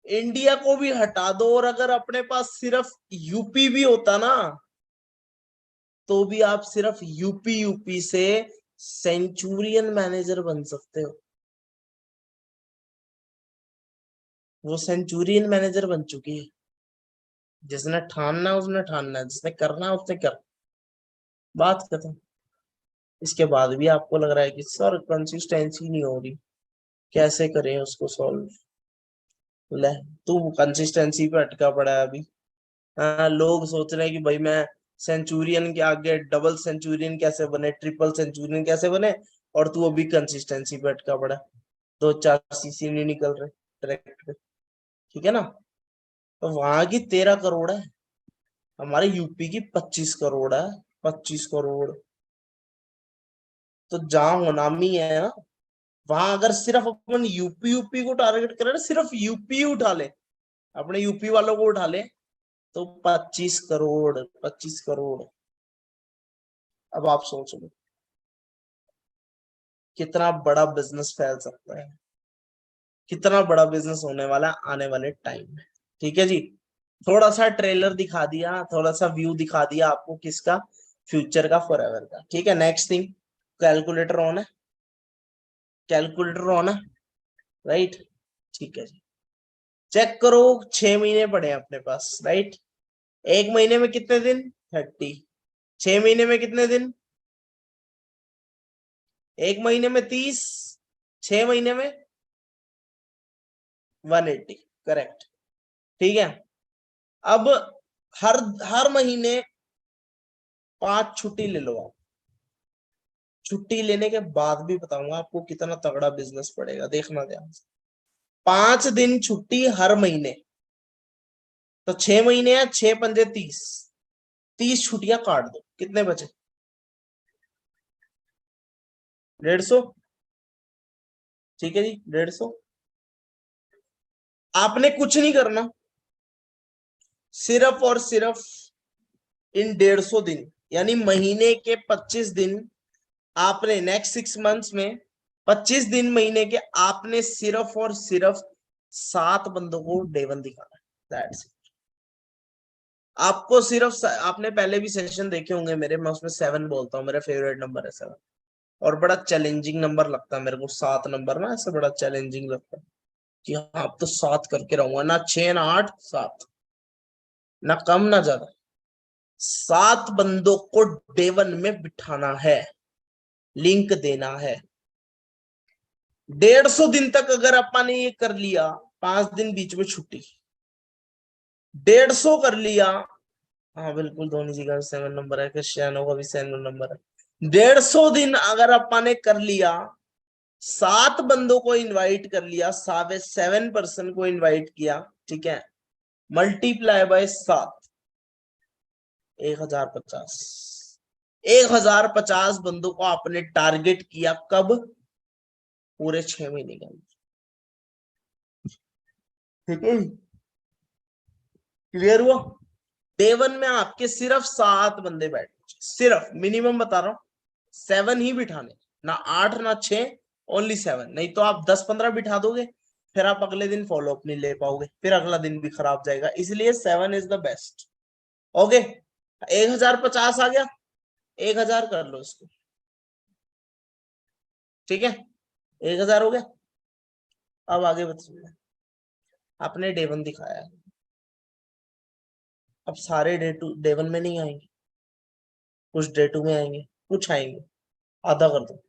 इंडिया को भी हटा दो, और अगर अपने पास सिर्फ यूपी भी होता ना, तो भी आप सिर्फ यूपी से सेंचुरियन मैनेजर बन सकते हो। वो सेंचुरियन मैनेजर बन चुकी है। जिसने ठानना है उसने ठानना है, जिसने करना है उसने कर, बात खत्म। इसके बाद भी आपको लग रहा है कि सर कंसिस्टेंसी नहीं हो रही, कैसे करें उसको सॉल्व? ले, तू कंसिस्टेंसी पे अटका पड़ा है अभी। हाँ, लोग सोच रहे हैं कि भाई मैं सेंचुरियन के आगे डबल सेंचुरियन कैसे बने, ट्रिपल सेंचुरियन कैसे बने, और तू अभी कंसिस्टेंसी पे अटका पड़ा है। 2-4 सीसी नहीं निकल रहे डायरेक्ट पे। ठीक है ना? तो वहां की 13 करोड़ है, हमारे यूपी की 25 करोड़ है। 25 करोड़। तो जहां मोनामी है ना, वहां अगर सिर्फ अपन यूपी यूपी को टारगेट करें ना, सिर्फ यूपी उठा ले, अपने यूपी वालों को उठा ले, तो 25 करोड़, 25 करोड़। अब आप सोच लो कितना बड़ा बिजनेस फैल सकता है, कितना बड़ा बिजनेस होने वाला आने वाले टाइम में। ठीक है जी, थोड़ा सा ट्रेलर दिखा दिया, थोड़ा सा व्यू दिखा दिया आपको किसका, फ्यूचर का, फॉरएवर का। ठीक है, नेक्स्ट थिंग, कैलकुलेटर ऑन है, कैलकुलेटर ऑन है, राइट। ठीक है जी, चेक करो, 6 महीने पड़े हैं अपने पास, राइट। एक महीने में कितने दिन, 30। 6 महीने में कितने दिन, एक महीने में 30, 6 महीने में 180, करेक्ट। ठीक है, अब हर हर महीने 5 छुट्टी ले लो आप। छुट्टी लेने के बाद भी बताऊंगा आपको कितना तगड़ा बिजनेस पड़ेगा, देखना ध्यान से। 5 दिन छुट्टी हर महीने, तो 6 महीने हैं, 6 पंजे 30, 30 छुट्टियां काट दो, कितने बचे, 150। ठीक है जी, 150। आपने कुछ नहीं करना, सिर्फ और सिर्फ इन 150 दिन, यानी महीने के 25 दिन, आपने नेक्स्ट 6 मंथ्स में 25 दिन महीने के, आपने सिर्फ और सिर्फ 7 बंदों को डे 1 दिखाना है। That's it. आपको सिर्फ, आपने पहले भी सेशन देखे होंगे मेरे, मैं उसमें 7 बोलता हूँ, मेरा फेवरेट नंबर है 7। और बड़ा चैलेंजिंग नंबर लगता है मेरे को 7 नंबर ना, ऐसे बड़ा चैलेंजिंग लगता है कि हाँ अब तो 7 करके रहूंगा, ना 6 ना 8, 7, ना कम ना ज्यादा। 7 बंदों को डे 1 में बिठाना है, लिंक देना है। 150 दिन तक अगर अपन ने ये कर लिया, 5 दिन बीच में छुट्टी, 150 कर लिया। हाँ बिल्कुल, धोनी जी का 7 नंबर है, क्रिस्टियानो का भी 7 नंबर है। 150 दिन अगर अपन ने कर लिया, 7 बंदों को इनवाइट कर लिया, 7 पर्सन को इनवाइट किया, ठीक है, मल्टीप्लाई बाय 7, 1050। 1050 बंदों को आपने टारगेट किया, कब, पूरे 6 महीने के अंदर। ठीक है, क्लियर हुआ। डे 1 में आपके सिर्फ 7 बंदे बैठे, सिर्फ मिनिमम बता रहा हूं, 7 ही बिठाने, ना 8 ना 6, ओनली 7। नहीं तो आप 10-15 बिठा दोगे, फिर आप अगले दिन फॉलो अप नहीं ले पाओगे, फिर अगला दिन भी खराब जाएगा, इसलिए 7 इज द बेस्ट। ओके, 1050 आ गया, 1000 कर लो इसको। ठीक है, 1000 हो गया। अब आगे बताइए, आपने डे 1 दिखाया, अब सारे डे 1 में नहीं आएंगे, कुछ डे 2 में आएंगे, कुछ आएंगे। आधा कर दो,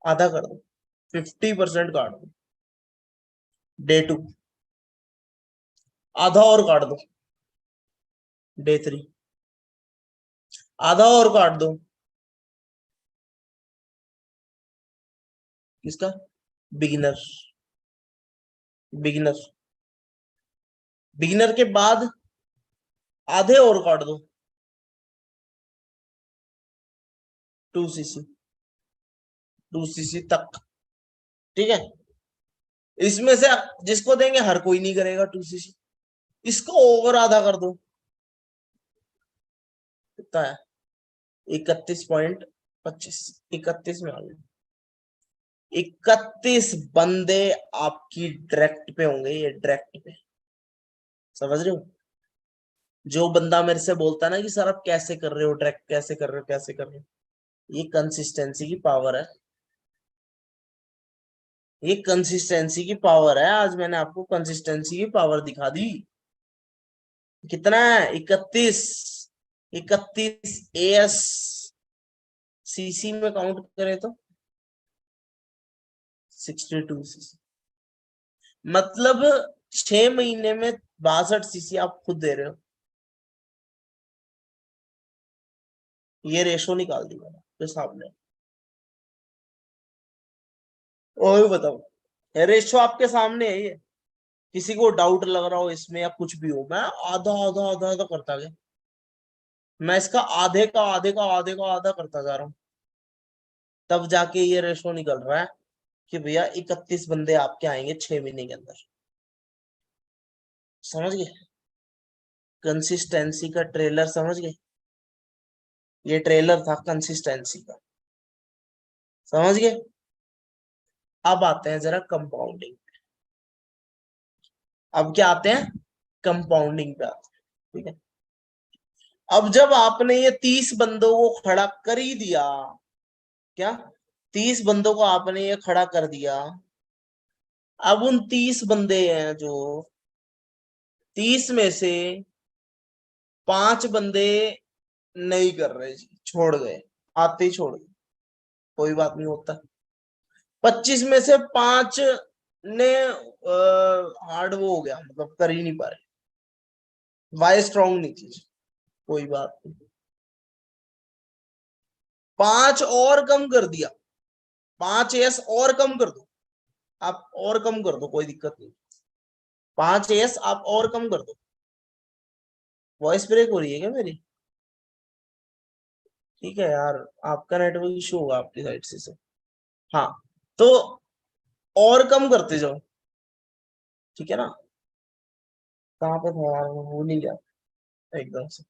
आधा कर दो, 50% काट दो, डे 2। आधा और काट दो, डे 3। आधा और काट दो, किसका, बिगिनर। बिगिनर, बिगिनर के बाद आधे और काट दो, 2cc, 2cc तक। ठीक है, इसमें से जिसको देंगे हर कोई नहीं करेगा 2cc, इसको ओवर आधा कर दो, कितना है, 31.25, 31 में आ गए। 31 बंदे आपकी डायरेक्ट पे होंगे, ये डायरेक्ट पे, समझ रहे हो। जो बंदा मेरे से बोलता है ना कि सर आप कैसे कर रहे हो, डायरेक्ट कैसे कर रहे हो, कैसे कर रहे हो, ये कंसिस्टेंसी की पावर है, ये कंसिस्टेंसी की पावर है। आज मैंने आपको कंसिस्टेंसी की पावर दिखा दी। कितना है, 31, 31 AS सीसी में काउंट करें तो 62cc, मतलब 6 महीने में 62cc आप खुद दे रहे हो। ये रेशो निकाल दी मैंने आपके सामने, और बताओ, रेशो आपके सामने है ये। किसी को डाउट लग रहा हो इसमें या कुछ भी हो, मैं आधा आधा आधा आधा करता गया, मैं इसका आधे का आधे का आधे का आधा करता जा रहा हूँ, तब जाके ये रेशो निकल रहा है कि भैया 31 बंदे आपके आएंगे 6 महीने के अंदर। समझ गए? कंसिस्टेंसी का ट्रेलर समझ गए? ये ट्रेलर था कंसिस्टेंसी का, समझ गए? अब आते हैं जरा कंपाउंडिंग। अब क्या आते हैं? कंपाउंडिंग पे आते हैं। ठीक है, अब जब आपने ये 30 बंदों को खड़ा कर ही दिया, क्या 30 बंदों को आपने ये खड़ा कर दिया, अब उन 30 बंदे हैं जो 30 में से 5 बंदे नहीं कर रहे जी, छोड़ गए, आते ही छोड़ गए, कोई बात नहीं होता। 25 में से 5 ने हार्ड वो हो गया, मतलब कर ही नहीं पा रहे, वाई स्ट्रॉन्ग नहीं थी, कोई बात नहीं। 5 और कम कर दिया, 5 एस और कम कर दो, आप और कम कर दो, कोई दिक्कत नहीं। 5 एस आप और कम कर दो। वॉइस ब्रेक हो रही है क्या मेरी? ठीक है यार, आपका नेटवर्क इशू होगा आपकी साइड से। हाँ, तो और कम करते जाओ, ठीक है ना? कहाँ पे था यार, मैं भूल ही गया एकदम से।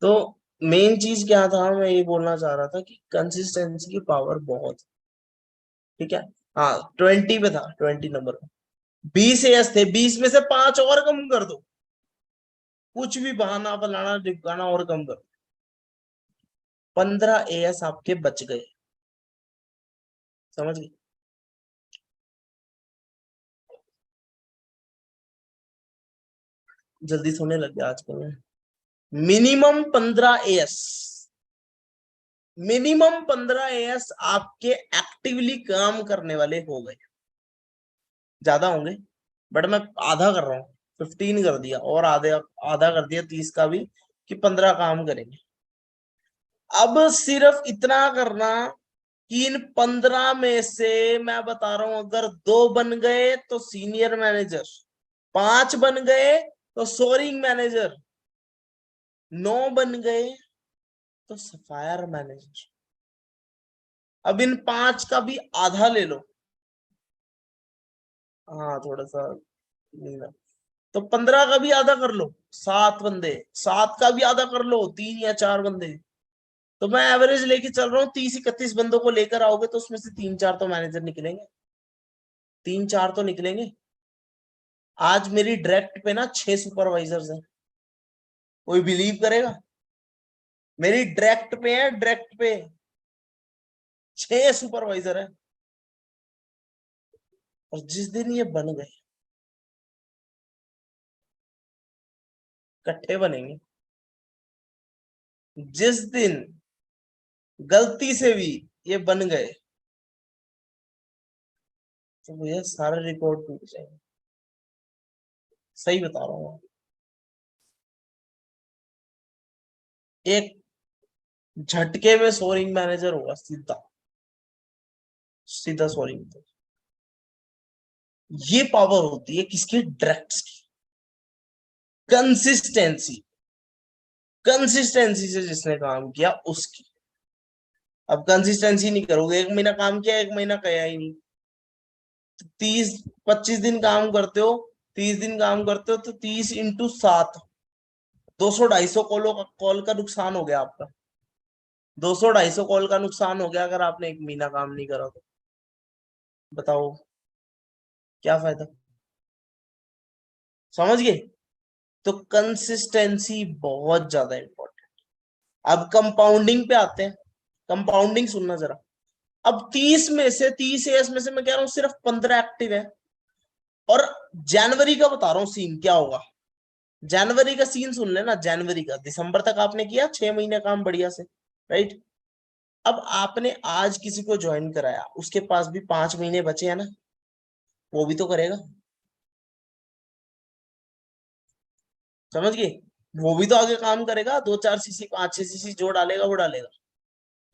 तो मेन चीज क्या था, मैं ये बोलना चाह रहा था कि कंसिस्टेंसी की पावर बहुत है, ठीक है। हाँ, 20 पे था, 20 नंबर पे 20 एस थे, 20 में से 5 और कम कर दो, कुछ भी बहाना फलाना ढिमकाना और कम कर दो, 15 एस आपके बच गए। समझ गए? जल्दी सोने लग गया आजकल में। मिनिमम 15 एस, मिनिमम 15 एस आपके एक्टिवली काम करने वाले हो गए। ज्यादा होंगे, बट मैं आधा कर रहा हूँ, 15 कर दिया और आधे आधा कर दिया 30 का भी, कि 15 काम करेंगे। अब सिर्फ इतना करना कि इन 15 में से मैं बता रहा हूं, अगर 2 बन गए तो सीनियर मैनेजर, 5 बन गए तो सोरिंग मैनेजर, 9 बन गए तो सफायर मैनेजर। अब इन 5 का भी आधा ले लो, हाँ थोड़ा सा नीला। तो 15 का भी आधा कर लो, 7 बंदे, 7 का भी आधा कर लो, 3 या 4 बंदे। तो मैं एवरेज लेके चल रहा हूँ, 30-31 बंदों को लेकर आओगे तो उसमें से 3-4 तो मैनेजर निकलेंगे, 3-4 तो निकलेंगे। आज मेरी डायरेक्ट पे ना 6 सुपरवाइजर्स हैं, कोई बिलीव करेगा? मेरी डायरेक्ट पे है, डायरेक्ट पे 6 सुपरवाइजर है। और जिस दिन ये बन गए, इकट्ठे बनेंगे, जिस दिन गलती से भी ये बन गए तो भैया सारे रिकॉर्ड टूट जाएंगे, सही बता रहा हूँ। एक झटके में सोरिंग मैनेजर होगा, सीधा सीधा सोरिंग। ये पावर होती है किसकी? डायरेक्ट की। कंसिस्टेंसी, कंसिस्टेंसी से जिसने काम किया उसकी। अब कंसिस्टेंसी नहीं करोगे, 1 महीना काम किया, 1 महीना किया ही नहीं, 30-25 दिन काम करते हो, 30 दिन काम करते हो तो 30 × 7, 200-250 कॉलों का कॉल का नुकसान हो गया आपका, 200-250 कॉल का नुकसान हो गया अगर आपने 1 महीना काम नहीं करा तो। बताओ क्या फायदा? समझ गए? तो कंसिस्टेंसी बहुत ज्यादा इंपॉर्टेंट। अब कंपाउंडिंग पे आते हैं। कंपाउंडिंग सुनना जरा। अब 30 में से 30 एस में से मैं कह रहा हूं सिर्फ 15 एक्टिव है, और जनवरी का बता रहा हूं सीन क्या होगा। जनवरी का सीन सुन लेना, जनवरी का, दिसंबर तक आपने किया 6 महीने काम बढ़िया से, राइट? अब आपने आज किसी को ज्वाइन कराया, उसके पास भी 5 महीने बचे हैं ना, वो भी तो करेगा। समझ गए? वो भी तो आगे काम करेगा, 2-4 सीसी 5-6 सीसी जो डालेगा वो डालेगा,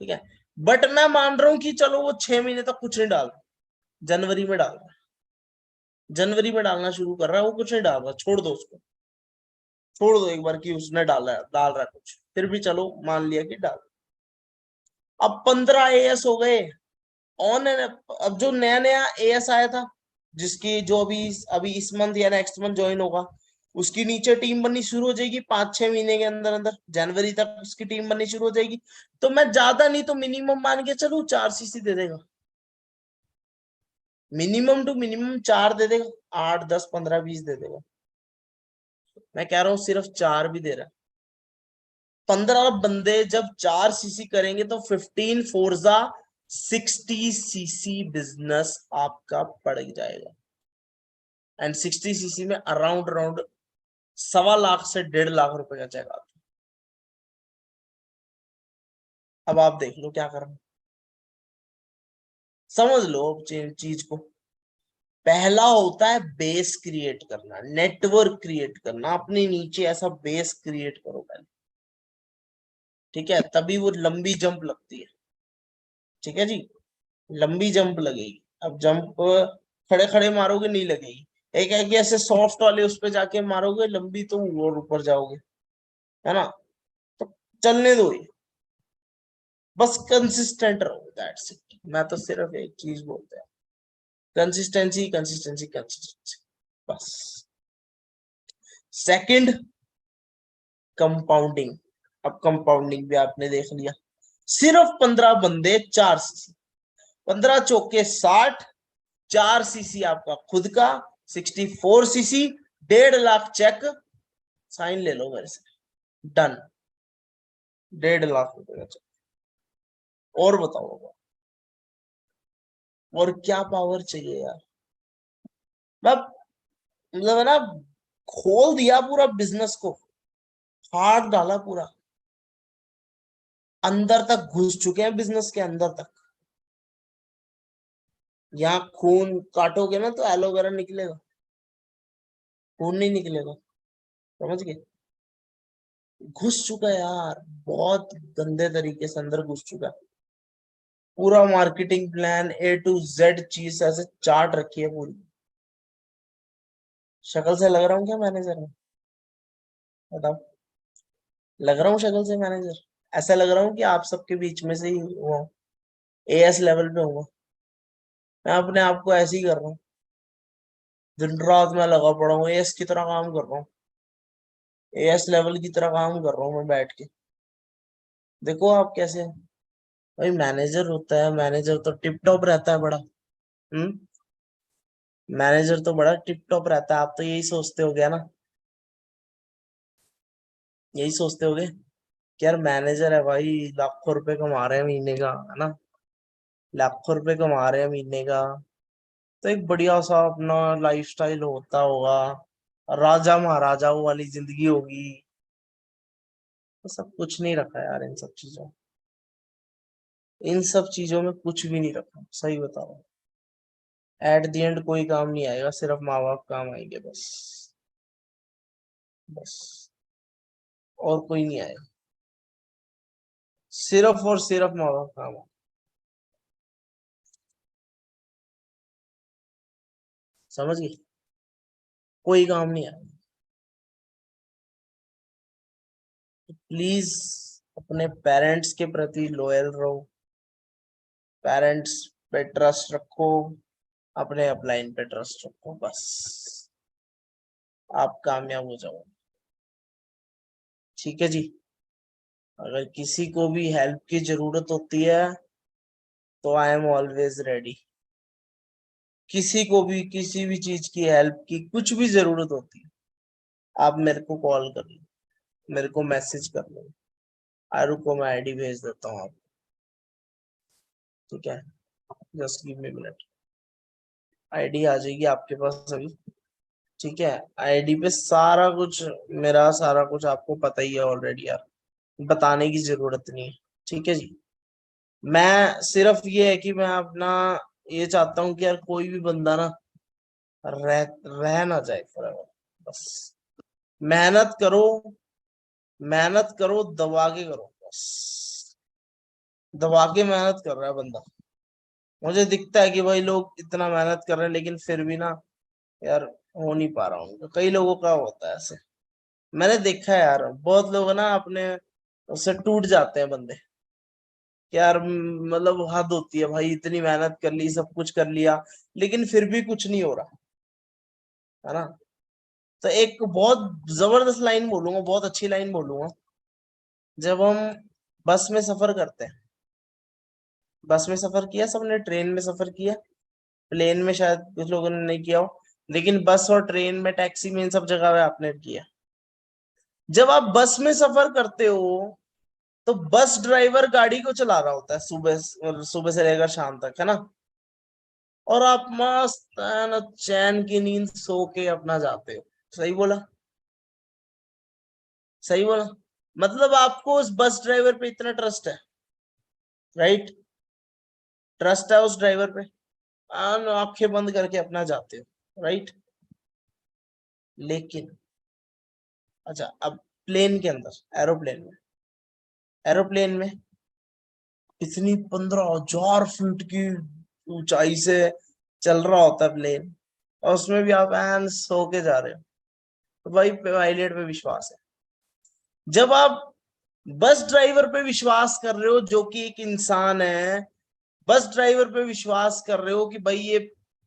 ठीक है। बट मैं मान रहा हूं कि चलो वो 6 महीने तक कुछ नहीं डाल, जनवरी में डाल रहा है, जनवरी में डालना शुरू कर रहा है, वो कुछ नहीं डाल रहा, छोड़ दो उसको। छोड़ दो एक बार कि उसने डाल रहा है कुछ, फिर भी चलो मान लिया कि डाल। अब 15 एएस हो गए ऑन एंड। अब जो नया नया एएस आया था, जिसकी जो अभी अभी इस मंथ या नेक्स्ट मंथ ज्वाइन होगा, उसकी नीचे टीम बननी शुरू हो जाएगी 5-6 महीने के अंदर अंदर, जनवरी तक उसकी टीम बननी शुरू हो जाएगी। तो मैं ज्यादा नहीं तो मिनिमम मान के चलू 4 सीसी दे देगा, मिनिमम टू मिनिमम 4 दे देगा, 8, 10, 15, 20 दे देगा। मैं कह रहा हूँ सिर्फ 4 भी दे रहा है। 15 बंदे जब 4 सीसी करेंगे तो 15 फोर्जा 60 सीसी बिजनेस आपका पड़ जाएगा। एंड 60 सीसी में अराउंड अराउंड 1.25 से 1.5 लाख रुपए का चेक आता है। अब आप देख लो क्या करना, समझ लो चीज को। पहला होता है बेस क्रिएट करना, नेटवर्क क्रिएट करना, अपने नीचे ऐसा बेस क्रिएट करो पहले, ठीक है, तभी वो लंबी जंप लगती है। ठीक है जी, लंबी जंप लगेगी। अब जंप खड़े खड़े मारोगे नहीं लगेगी, एक है कि ऐसे सॉफ्ट वाले उस पे जाके मारोगे लंबी तो और ऊपर जाओगे, है ना। तो चलने दो ये, बस कंसिस्टेंट रहो, दैट्स इट। मैं तो सिर्फ एक चीज बोलता है, कंसिस्टेंसी कंसिस्टेंसी कंसिस्टेंसी, बस। Second, compounding. अब कंपाउंडिंग भी आपने देख लिया, सिर्फ 15 बंदे 4 सीसी, 15 चौके 60, 4 सीसी आपका खुद का, 64 सीसी, 1.5 लाख चेक, साइन ले लो मेरे से, डन। 1.5 लाख रुपए का चेक। और बताओ, और क्या पावर चाहिए यार। मतलब है ना, खोल दिया पूरा बिजनेस को, हाथ डाला पूरा, अंदर तक घुस चुके हैं बिजनेस के अंदर तक। यहाँ खून काटोगे ना तो एलोवेरा निकलेगा, खून नहीं निकलेगा, समझ गए। घुस चुका है यार, बहुत गंदे तरीके से अंदर घुस चुका है। पूरा marketing plan A to Z चीज ऐसे चार्ट रखी है पूरी। शक्ल से लग रहा हूँ क्या मैनेजर में, बताओ। लग रहा हूँ शक्ल से मैनेजर, ऐसा लग रहा हूँ कि आप सबके बीच में से ही वो एएस लेवल पे हूँ। मैं अपने आप को ऐसे ही कर रहा हूँ, दिन रात में लगा पड़ा हूँ, एएस की तरह काम कर रहा हूँ, एएस लेवल की तरह काम कर रहा हूँ मैं बैठ के। देखो आप कैसे हैं। भाई मैनेजर होता है, मैनेजर तो टिप टॉप रहता है बड़ा। हम्म, मैनेजर तो बड़ा टिप टॉप रहता है, आप तो यही सोचते हो गया ना, यही सोचते होगे कि यार मैनेजर है भाई, लाखों रुपए कमा रहे हैं महीने का, है ना, लाखों रुपए कमा रहे हैं महीने का, तो एक बढ़िया सा अपना लाइफस्टाइल होता होगा, राजा महाराजाओं वाली जिंदगी होगी। तो सब कुछ नहीं रखा यार इन सब चीजों, इन सब चीजों में कुछ भी नहीं रखा, सही बताओ। एट द एंड कोई काम नहीं आएगा, सिर्फ माँ बाप काम आएंगे बस, बस, और कोई नहीं आएगा, सिर्फ और सिर्फ माँ बाप काम आएंगे। समझ गए, कोई काम नहीं आएगा। प्लीज अपने पेरेंट्स के प्रति लॉयल रहो, पेरेंट्स पे ट्रस्ट रखो, अपने अपलाइन पे ट्रस्ट रखो, बस आप कामयाब हो जाओ। ठीक है जी, अगर किसी को भी हेल्प की जरूरत होती है तो आई एम ऑलवेज रेडी। किसी को भी किसी भी चीज की हेल्प की कुछ भी जरूरत होती है, आप मेरे को कॉल कर लो, मेरे को मैसेज कर लो। रुको मैं आईडी भेज देता हूँ आपको, ठीक है, just give me minute. ID आ जाएगी आपके पास अभी, ठीक है। आईडी पे सारा कुछ, मेरा सारा कुछ आपको पता ही है ऑलरेडी यार, बताने की जरूरत नहीं है। ठीक है जी, मैं सिर्फ ये है कि मैं अपना ये चाहता हूँ कि यार कोई भी बंदा ना रह रह ना जाए forever। बस मेहनत करो, मेहनत करो, दबा के करो बस, दबा के मेहनत कर रहा है बंदा। मुझे दिखता है कि भाई लोग इतना मेहनत कर रहे हैं लेकिन फिर भी ना यार हो नहीं पा रहा हूँ, कई लोगों का होता है ऐसे। मैंने देखा है यार, बहुत लोग ना अपने उससे टूट जाते हैं बंदे कि यार मतलब हद होती है भाई, इतनी मेहनत कर ली, सब कुछ कर लिया, लेकिन फिर भी कुछ नहीं हो रहा, है ना। तो एक बहुत जबरदस्त लाइन बोलूंगा, बहुत अच्छी लाइन बोलूंगा। जब हम बस में सफर करते हैं, बस में सफर किया सबने, ट्रेन में सफर किया, प्लेन में शायद कुछ लोगों ने नहीं किया हो, लेकिन बस और ट्रेन में, टैक्सी में, इन सब जगह पे आपने किया। जब आप बस में सफर करते हो तो बस ड्राइवर गाड़ी को चला रहा होता है सुबह, सुबह से लेकर शाम तक, है ना। और आप मस्त है ना, चैन की नींद सो के अपना जाते हो। सही बोला, सही बोला। मतलब आपको उस बस ड्राइवर पे इतना ट्रस्ट है, राइट। ट्रस्ट है उस ड्राइवर पे, आंखें बंद करके अपना जाते हो, राइट। लेकिन अच्छा, अब प्लेन के अंदर, एरोप्लेन में इतनी 15,000 फीट की ऊंचाई से चल रहा होता है प्लेन, और उसमें भी आप एन सो के जा रहे हो, तो भाई पायलट पे विश्वास है। जब आप बस ड्राइवर पे विश्वास कर रहे हो, जो कि एक इंसान है, बस ड्राइवर पे विश्वास कर रहे हो कि भाई ये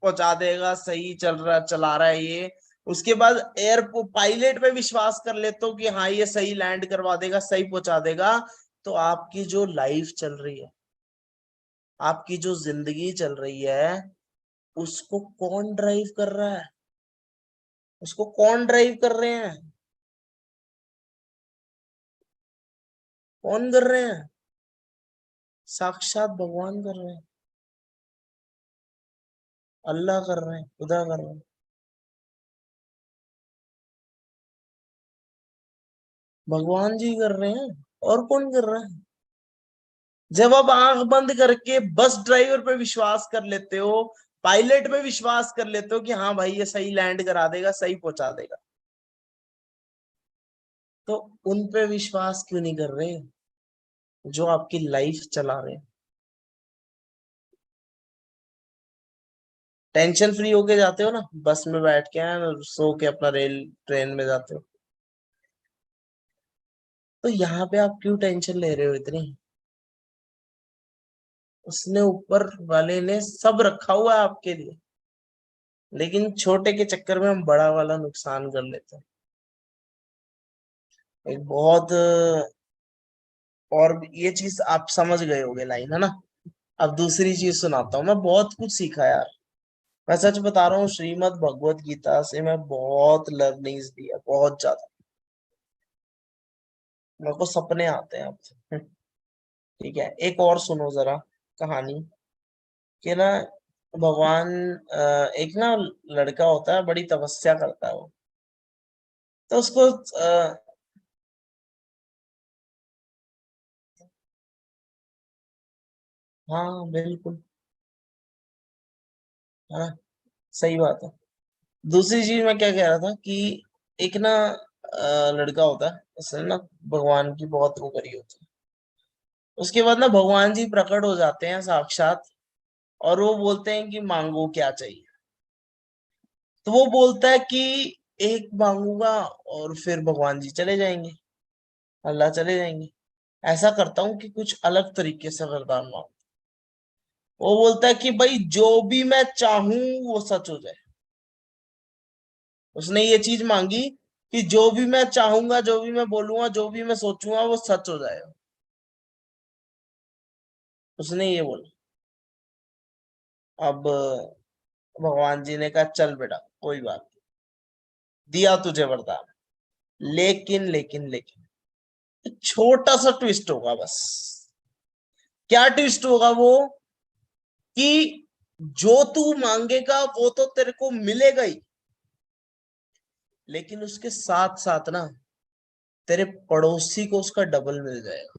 पहुंचा देगा, सही चल रहा, चला रहा है ये, उसके बाद एयर पायलट पे विश्वास कर लेते हो कि हाँ ये सही लैंड करवा देगा, सही पहुंचा देगा, तो आपकी जो लाइफ चल रही है, आपकी जो जिंदगी चल रही है, उसको कौन ड्राइव कर रहा है? उसको कौन ड्राइव कर रहे हैं? कौन कर रहे हैं? साक्षात भगवान कर रहे हैं, अल्लाह कर रहे हैं, खुदा कर रहे हैं। भगवान जी कर रहे हैं, और कौन कर रहा है? जब आप आंख बंद करके बस ड्राइवर पे विश्वास कर लेते हो, पायलट पे विश्वास कर लेते हो कि हाँ भाई ये सही लैंड करा देगा, सही पहुंचा देगा, तो उन पे विश्वास क्यों नहीं कर रहे जो आपकी लाइफ चला रहे हैं? टेंशन फ्री होके जाते हो ना, बस में बैठ के ना, सो के अपना रेल ट्रेन में जाते हो, तो यहाँ पे आप क्यों टेंशन ले रहे हो इतनी? उसने, ऊपर वाले ने सब रखा हुआ है आपके लिए, लेकिन छोटे के चक्कर में हम बड़ा वाला नुकसान कर लेते हैं। एक बहुत और ये चीज आप समझ गए होगे लाइन, है ना। अब दूसरी चीज सुनाता हूँ, मैं बहुत कुछ सीखा यार। मैं सच बता रहा हूँ, श्रीमद् भगवत गीता से मैं बहुत लर्निंग्स दी है, बहुत ज्यादा। मेरे को सपने आते हैं अब। ठीक है, एक और सुनो जरा कहानी, कि ना भगवान, एक ना लड़का होता है, बड़ी तपस्या करता है वो, तो उसको हाँ बिल्कुल, है ना, सही बात है। दूसरी चीज मैं क्या कह रहा था कि एक ना लड़का होता है, उसने ना भगवान की बहुत वो करी होती है। उसके बाद ना भगवान जी प्रकट हो जाते हैं साक्षात, और वो बोलते हैं कि मांगो क्या चाहिए। तो वो बोलता है कि एक मांगूंगा, और फिर भगवान जी चले जाएंगे, अल्लाह चले जाएंगे। ऐसा करता हूँ कि कुछ अलग तरीके से वरदान मांगू। वो बोलता है कि भाई जो भी मैं चाहूं वो सच हो जाए। उसने ये चीज मांगी कि जो भी मैं चाहूंगा, जो भी मैं बोलूंगा, जो भी मैं सोचूंगा, वो सच हो जाएगा। उसने ये बोला। अब भगवान जी ने कहा चल बेटा, कोई बात नहीं, दिया तुझे वरदान, लेकिन छोटा सा ट्विस्ट होगा बस। क्या ट्विस्ट होगा वो? कि जो तू मांगेगा वो तो तेरे को मिलेगा ही, लेकिन उसके साथ साथ ना तेरे पड़ोसी को उसका डबल मिल जाएगा।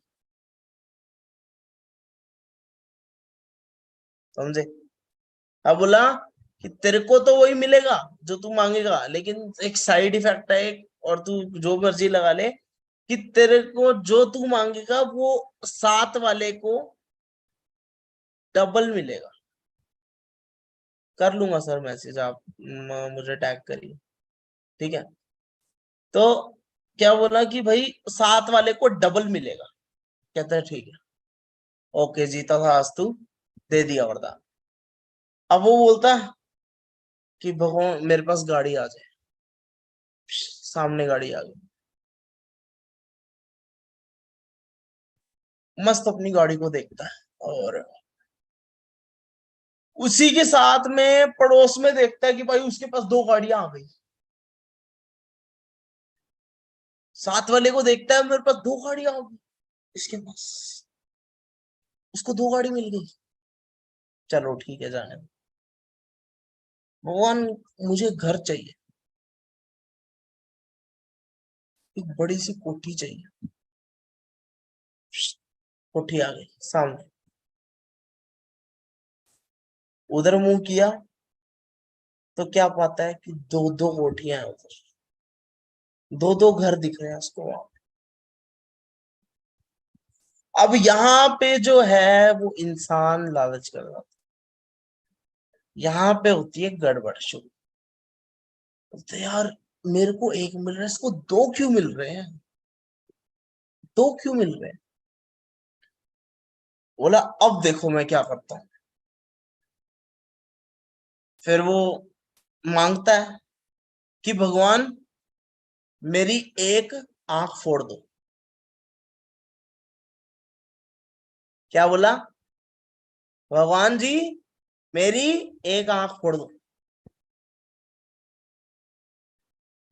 समझे? अब बोला कि तेरे को तो वही मिलेगा जो तू मांगेगा, लेकिन एक साइड इफेक्ट है एक, और तू जो मर्जी लगा ले, कि तेरे को जो तू मांगेगा वो साथ वाले को डबल मिलेगा। कर लूंगा सर मैसेज, आप मुझे टैग करिए, ठीक है। तो क्या बोला कि भाई सात वाले को डबल मिलेगा। कहता है ठीक है, ओके जीता था आज तू, दे दिया वरदान। अब वो बोलता है कि भगवान मेरे पास गाड़ी आ जाए। सामने गाड़ी आ गई, मस्त अपनी गाड़ी को देखता है, और उसी के साथ में पड़ोस में देखता है कि भाई उसके पास दो गाड़ियां आ गई। साथ वाले को देखता है मेरे पास दो गाड़ियां आ गई, इसके पास, उसको दो गाड़ी मिल गई। चलो ठीक है, जाने दो। भगवान मुझे घर चाहिए, एक बड़ी सी कोठी चाहिए। कोठी आ गई सामने, उधर मुंह किया तो क्या पाता है कि दो दो कोठियां हैं उधर, दो दो घर दिख रहे हैं उसको वहां। अब यहाँ पे जो है वो इंसान लालच कर रहा था, यहाँ पे होती है गड़बड़ शुरू। बोलते यार मेरे को एक मिल रहा है, इसको दो क्यों मिल रहे हैं, दो क्यों मिल रहे हैं। बोला अब देखो मैं क्या करता हूँ। फिर वो मांगता है कि भगवान मेरी एक आंख फोड़ दो। क्या बोला, भगवान जी मेरी एक आंख फोड़ दो।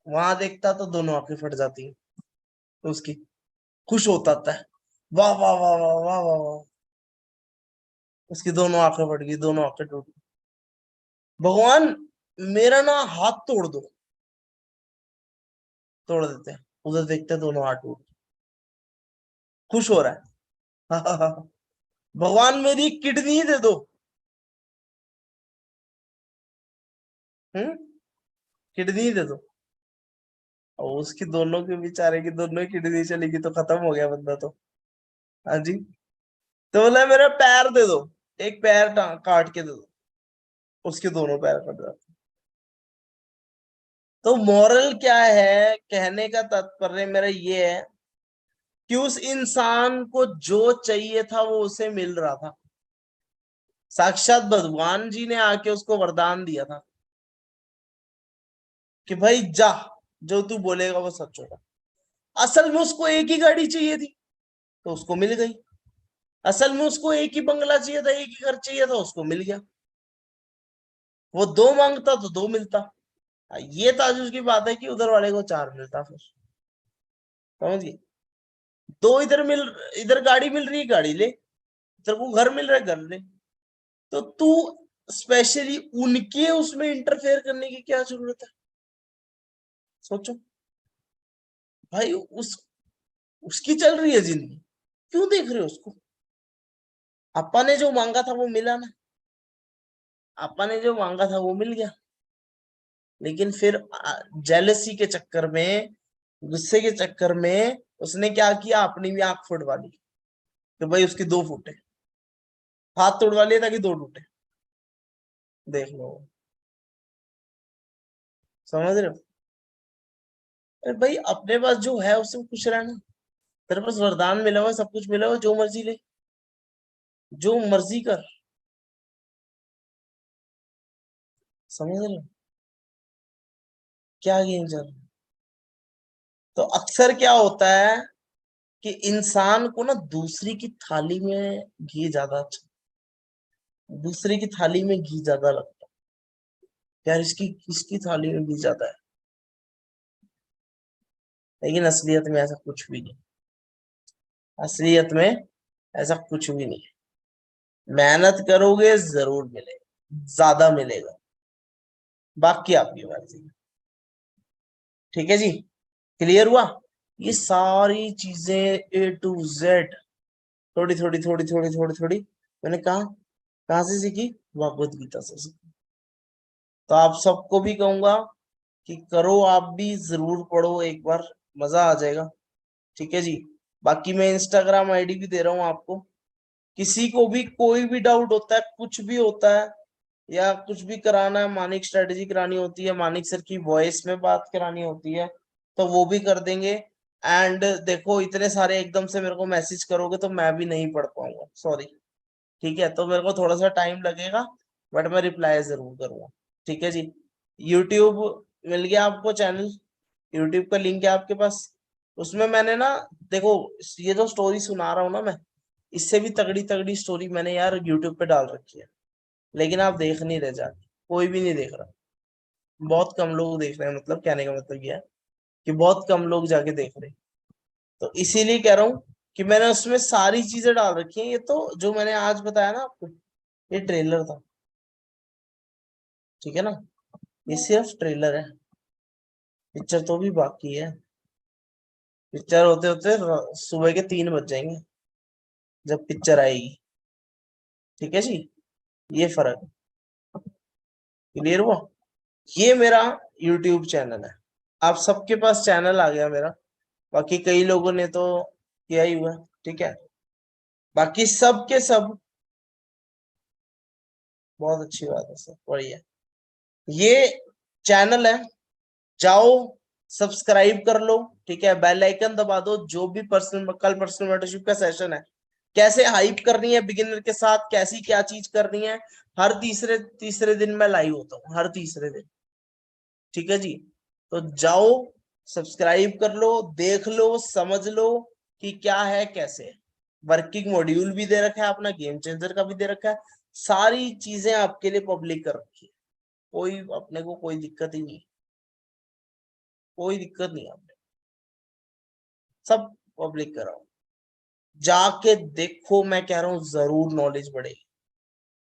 वहां देखता तो दोनों आंखें फट जाती है, तो उसकी खुश होता था, वाह वाह वाह वाह वाह वाह वाह। उसकी दोनों आंखें फट गई, दोनों आंखें टूट गई। भगवान मेरा ना हाथ तोड़ दो। तोड़ देते हैं, उधर देखते हैं दोनों हाथ टूट, खुश हो रहा है। भगवान मेरी किडनी दे दो। हम्म, किडनी दे दो। और उसकी दोनों के बेचारे की दोनों ही किडनी चली गई तो खत्म हो गया बंदा तो। हाँ जी। तो बोला मेरा पैर दे दो, एक पैर काट के दे दो। उसके दोनों पैर कट जाते। तो मॉरल क्या है, कहने का तात्पर्य मेरा ये है कि उस इंसान को जो चाहिए था वो उसे मिल रहा था। साक्षात भगवान जी ने आके उसको वरदान दिया था कि भाई जा, जो तू बोलेगा वो सच होगा। असल में उसको एक ही गाड़ी चाहिए थी तो उसको मिल गई। असल में उसको एक ही बंगला चाहिए था, एक ही घर चाहिए था, उसको मिल गया। वो दो मांगता तो दो मिलता। ये ताजुब की बात है कि उधर वाले को चार मिलता फिर। समझ गए। दो इधर मिल, इधर गाड़ी मिल रही है गाड़ी ले, इधर को घर मिल रहा है घर ले। तो तू स्पेशली उनके उसमें इंटरफेयर करने की क्या जरूरत है। सोचो भाई, उसकी चल रही है जिंदगी, क्यों देख रहे हो उसको। अपा ने जो मांगा था वो मिला ना, अपा ने जो मांगा था वो मिल गया। लेकिन फिर जेलसी के चक्कर में, गुस्से के चक्कर में उसने क्या किया, अपनी भी आंख फुड़वा ली। तो भाई उसकी दो फूटे, हाथ तोड़वा लिए ताकि दो टूटे। देख लो, समझ रहे हो। अरे भाई अपने पास जो है उससे खुश रहना। तेरे पास वरदान मिला हुआ, सब कुछ मिला हुआ, जो मर्जी ले, जो मर्जी कर। समझ रहे हो क्या गेम चल रहा है। तो अक्सर क्या होता है कि इंसान को ना दूसरी की थाली में घी ज्यादा अच्छा, दूसरे की थाली में घी ज्यादा लगता है, यार इसकी इसकी थाली में घी ज्यादा है। लेकिन असलियत में ऐसा कुछ भी नहीं, असलियत में ऐसा कुछ भी नहीं है। मेहनत करोगे जरूर मिलेगा, ज्यादा मिलेगा, बाकी आपकी मर्जी। ठीक है जी, क्लियर हुआ। ये सारी चीजें A to Z, थोड़ी थोड़ी थोड़ी थोड़ी थोड़ी थोड़ी मैंने कहा, कहाँ से सीखी, भगवत गीता से सीखी। तो आप सबको भी कहूंगा कि करो, आप भी जरूर पढ़ो एक बार, मजा आ जाएगा। ठीक है जी। बाकी मैं इंस्टाग्राम आईडी भी दे रहा हूँ आपको, किसी को भी कोई भी डाउट होता है, कुछ भी होता है, या कुछ भी कराना है, मानिक स्ट्रेटेजी करानी होती है, मानिक सर की वॉइस में बात करानी होती है, तो वो भी कर देंगे। एंड देखो इतने सारे एकदम से मेरे को मैसेज करोगे तो मैं भी नहीं पढ़ पाऊंगा, सॉरी। ठीक है, तो मेरे को थोड़ा सा टाइम लगेगा, बट मैं रिप्लाई जरूर करूंगा। ठीक है जी। यूट्यूब मिल गया आपको चैनल, यूट्यूब का लिंक है आपके पास। उसमें मैंने ना, देखो ये जो स्टोरी सुना रहा हूँ ना मैं, इससे भी तगड़ी तगड़ी स्टोरी मैंने यार यूट्यूब पे डाल रखी है, लेकिन आप देख नहीं रहे जाके, कोई भी नहीं देख रहा। बहुत कम लोग देख रहे हैं, मतलब कहने का मतलब ये है कि बहुत कम लोग जाके देख रहे हैं। तो इसीलिए कह रहा हूँ कि मैंने उसमें सारी चीजें डाल रखी हैं। ये तो जो मैंने आज बताया ना आपको, ये ट्रेलर था, ठीक है ना, ये सिर्फ ट्रेलर है, पिक्चर तो भी बाकी है। पिक्चर होते होते सुबह के 3 बज जाएंगे जब पिक्चर आएगी। ठीक है जी, ये फर्क है। क्लियर हुआ? ये मेरा यूट्यूब चैनल है। आप सबके पास चैनल आ गया मेरा, बाकी कई लोगों ने तो किया ही हुआ है, ठीक है। बाकी सब के सब बहुत अच्छी बात है सर, बढ़िया। ये चैनल है, जाओ सब्सक्राइब कर लो, ठीक है, बेल आइकन दबा दो। जो भी पर्सनल कल पर्सनल मेंटरशिप का सेशन है, कैसे हाइप करनी है बिगिनर के साथ, कैसी क्या चीज करनी है, हर तीसरे तीसरे दिन मैं लाइव होता हूँ, हर तीसरे दिन। ठीक है जी। तो जाओ सब्सक्राइब कर लो, देख लो, समझ लो कि क्या है कैसे है। वर्किंग मॉड्यूल भी दे रखा है, अपना गेम चेंजर का भी दे रखा है, सारी चीजें आपके लिए पब्लिक कर रखी है। कोई अपने को कोई दिक्कत ही नहीं, कोई दिक्कत नहीं आपने, सब पब्लिक कराओ। जाके देखो, मैं कह रहा हूँ जरूर नॉलेज बढ़ेगी।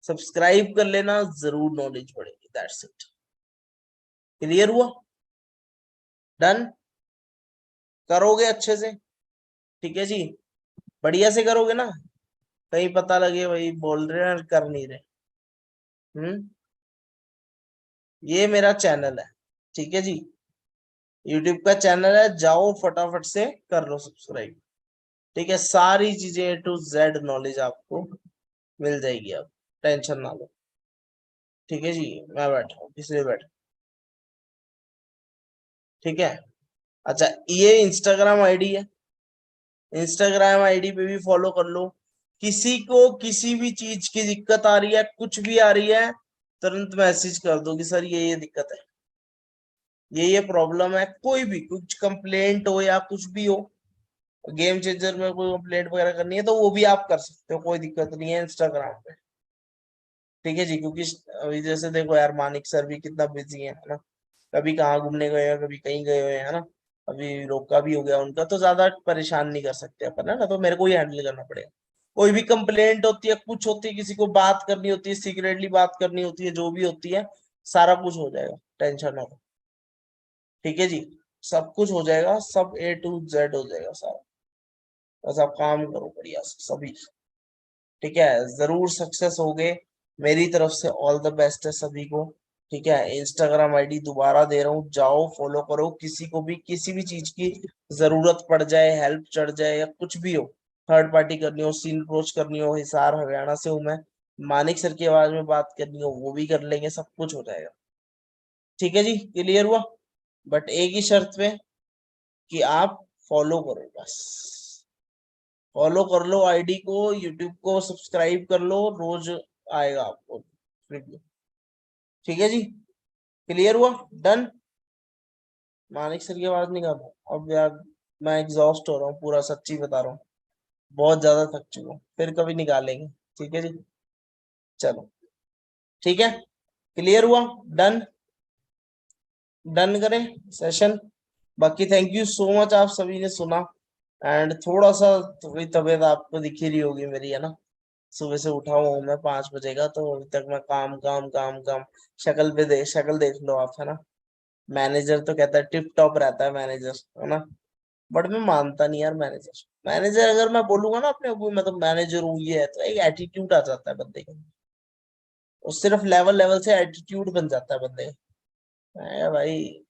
सब्सक्राइब कर लेना, जरूर नॉलेज बढ़ेगी, दैट्स इट। क्लियर हुआ? डन? करोगे अच्छे से? ठीक है जी, बढ़िया से करोगे ना, कहीं पता लगे भाई बोल रहे हैं और कर नहीं रहे। हम्म। ये मेरा चैनल है, ठीक है जी, यूट्यूब का चैनल है, जाओ फटाफट से कर लो सब्सक्राइब। ठीक है, सारी चीजें A to Z नॉलेज आपको मिल जाएगी, अब टेंशन ना लो। ठीक है जी, मैं बैठा हूँ, इसलिए बैठा। ठीक है। अच्छा, ये इंस्टाग्राम आईडी है, इंस्टाग्राम आईडी पे भी फॉलो कर लो। किसी को किसी भी चीज की दिक्कत आ रही है, कुछ भी आ रही है, तुरंत मैसेज कर दो कि सर ये दिक्कत है, ये प्रॉब्लम है। कोई भी कुछ कंप्लेंट हो या कुछ भी हो, गेम चेंजर में कोई कंप्लेंट वगैरह करनी है तो वो भी आप कर सकते हो, कोई दिक्कत नहीं है इंस्टाग्राम पे। ठीक है जी, क्योंकि अभी जैसे देखो यार, मानिक सर भी कितना बिजी है ना, कभी कहाँ घूमने गए हैं, कभी कहीं गए हुए हैं, है ना। अभी रोका भी हो गया उनका, तो ज्यादा परेशान नहीं कर सकते अपन, है ना, तो मेरे को ही हैंडल करना पड़ेगा। कोई भी कंप्लेंट होती है, कुछ होती है, किसी को बात करनी होती है, सीक्रेटली बात करनी होती है, जो भी होती है, सारा कुछ हो जाएगा, टेंशन ना लो। ठीक है जी, सब कुछ हो जाएगा, सब A to Z हो जाएगा सारा। बस आप काम करो बढ़िया से सभी। ठीक है, जरूर सक्सेस होगे। मेरी तरफ से ऑल द बेस्ट है सभी को। ठीक है, इंस्टाग्राम आईडी दोबारा दे रहा हूँ, जाओ फॉलो करो। किसी को भी किसी भी चीज की जरूरत पड़ जाए, हेल्प चढ़ जाए या कुछ भी हो, थर्ड पार्टी करनी हो, सीन अप्रोच करनी हो, हिसार हरियाणा से हूँ मैं, मानिक सर की आवाज में बात करनी हो वो भी कर लेंगे, सब कुछ हो जाएगा। ठीक है जी, क्लियर हुआ? बट एक ही शर्त पे, कि आप फॉलो करो बस। फॉलो कर लो आईडी को, यूट्यूब को सब्सक्राइब कर लो, रोज आएगा आपको रिव्यू। ठीक है जी, क्लियर हुआ? डन? मानिक सर की आवाज निकालो अब यार, मैं एग्जॉस्ट हो रहा हूँ पूरा, सच्ची बता रहा हूँ, बहुत ज्यादा थक चुका हूँ, फिर कभी निकालेंगे। ठीक है जी, चलो, ठीक है, क्लियर हुआ? डन? डन करें सेशन? बाकी थैंक यू सो मच, आप सभी ने सुना। एंड थोड़ा सा, थोड़ी तबीयत आपको दिख ही रही होगी मेरी, है ना। सुबह से उठा हुआ हूँ मैं 5 बजे का, तो अभी तक मैं काम काम काम काम, शक्ल देख लो आप, है ना। मैनेजर तो कहता है टिप टॉप रहता है मैनेजर, है ना, बट मैं मानता नहीं यार मैनेजर। मैनेजर अगर मैं बोलूंगा ना अपने ऊपर, मैं तो मैनेजर हूँ, ये है, तो एक एटीट्यूड आ जाता है बंदे के अंदर। और सिर्फ लेवल लेवल से एटीट्यूड बन जाता है बंदे का। भाई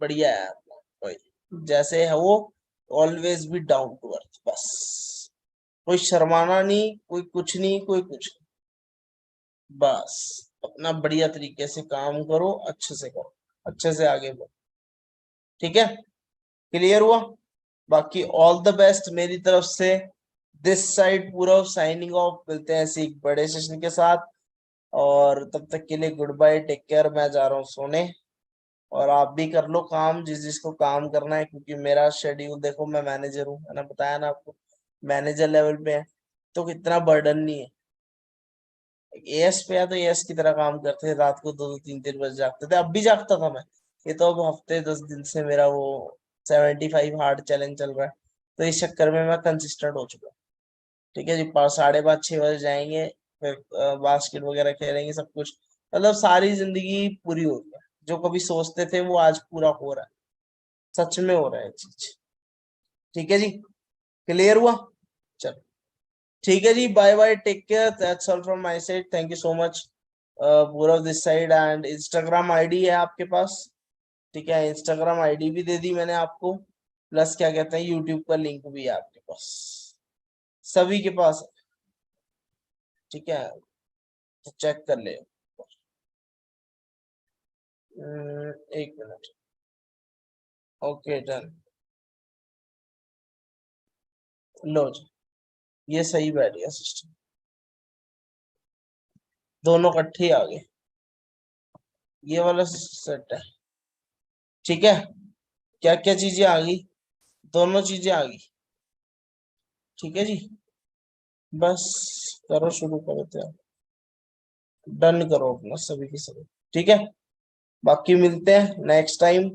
बढ़िया है अपना, कोई जैसे है वो, always be down to earth बस। कोई शर्माना नहीं, कोई कुछ नहीं, कोई कुछ नहीं। बस अपना बढ़िया तरीके से काम करो, अच्छे से करो, अच्छे से आगे बढ़ो। ठीक है। क्लियर हुआ? बाकी ऑल द बेस्ट मेरी तरफ से। दिस साइड पूरा साइनिंग ऑफ, मिलते हैं ऐसे एक बड़े सेशन के साथ, और तब तक के लिए गुड बाय, टेक केयर। मैं जा रहा हूँ सोने, और आप भी कर लो काम जिस जिसको काम करना है, क्योंकि मेरा शेड्यूल देखो, मैं मैनेजर हूँ, मैंने बताया ना आपको, मैनेजर लेवल पे है, तो कितना बर्डन नहीं है। एएस पे है तो एएस की तरह काम करते थे, रात को 2-2 3-3 बजे जागते थे, अब भी जागता था मैं। ये तो अब हफ्ते 10 दिन से मेरा वो 75 हार्ड चैलेंज चल रहा है, तो इस चक्कर में मैं कंसिस्टेंट हो चुका हूँ। ठीक है जी, 5:30-6 बजे जाएंगे, फिर बास्केट वगैरह खेलेंगे, सब कुछ, मतलब सारी जिंदगी पूरी हो गई। जो कभी सोचते थे वो आज पूरा हो रहा है, सच में हो रहा है चीज। ठीक है जी, क्लियर हुआ? चलो ठीक है जी, bye bye, take care, that's all from my side, thank you so much. Purva this side, and Instagram ID है आपके पास? ठीक है, इंस्टाग्राम आईडी भी दे दी मैंने आपको, प्लस क्या कहते हैं यूट्यूब का लिंक भी है आपके पास, सभी के पास है। ठीक है, तो चेक कर ले। 1 मिनट। Okay done. लो जी, ये सही बैठ गया सिस्टम, दोनों इकट्ठे आ गए, ये वाला सेट है। ठीक है, क्या क्या चीजें आ गई? दोनों चीजें आ गई। ठीक है जी, बस करो, शुरू करो, तो डन करो अपना सभी के सभी। ठीक है, बाकी मिलते हैं next time.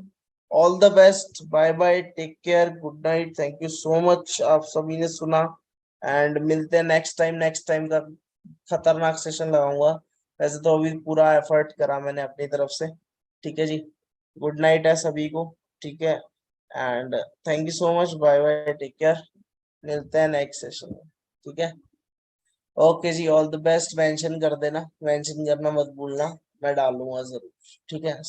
All the best, bye bye, take care, good night, thank you so much, आप सभी ने सुना। एंड मिलते हैं नेक्स्ट टाइम। नेक्स्ट टाइम का खतरनाक सेशन लगाऊंगा, वैसे तो अभी पूरा एफर्ट करा मैंने अपनी तरफ से। ठीक है जी, गुड नाइट है सभी को। ठीक है, and thank you so much, bye bye, take care, मिलते हैं नेक्स्ट सेशन में। ठीक है, ओके जी, ऑल द बेस्ट, मेंशन कर देना, मेंशन करना मत भूलना, मैं डालूंगा जरूर। ठीक है,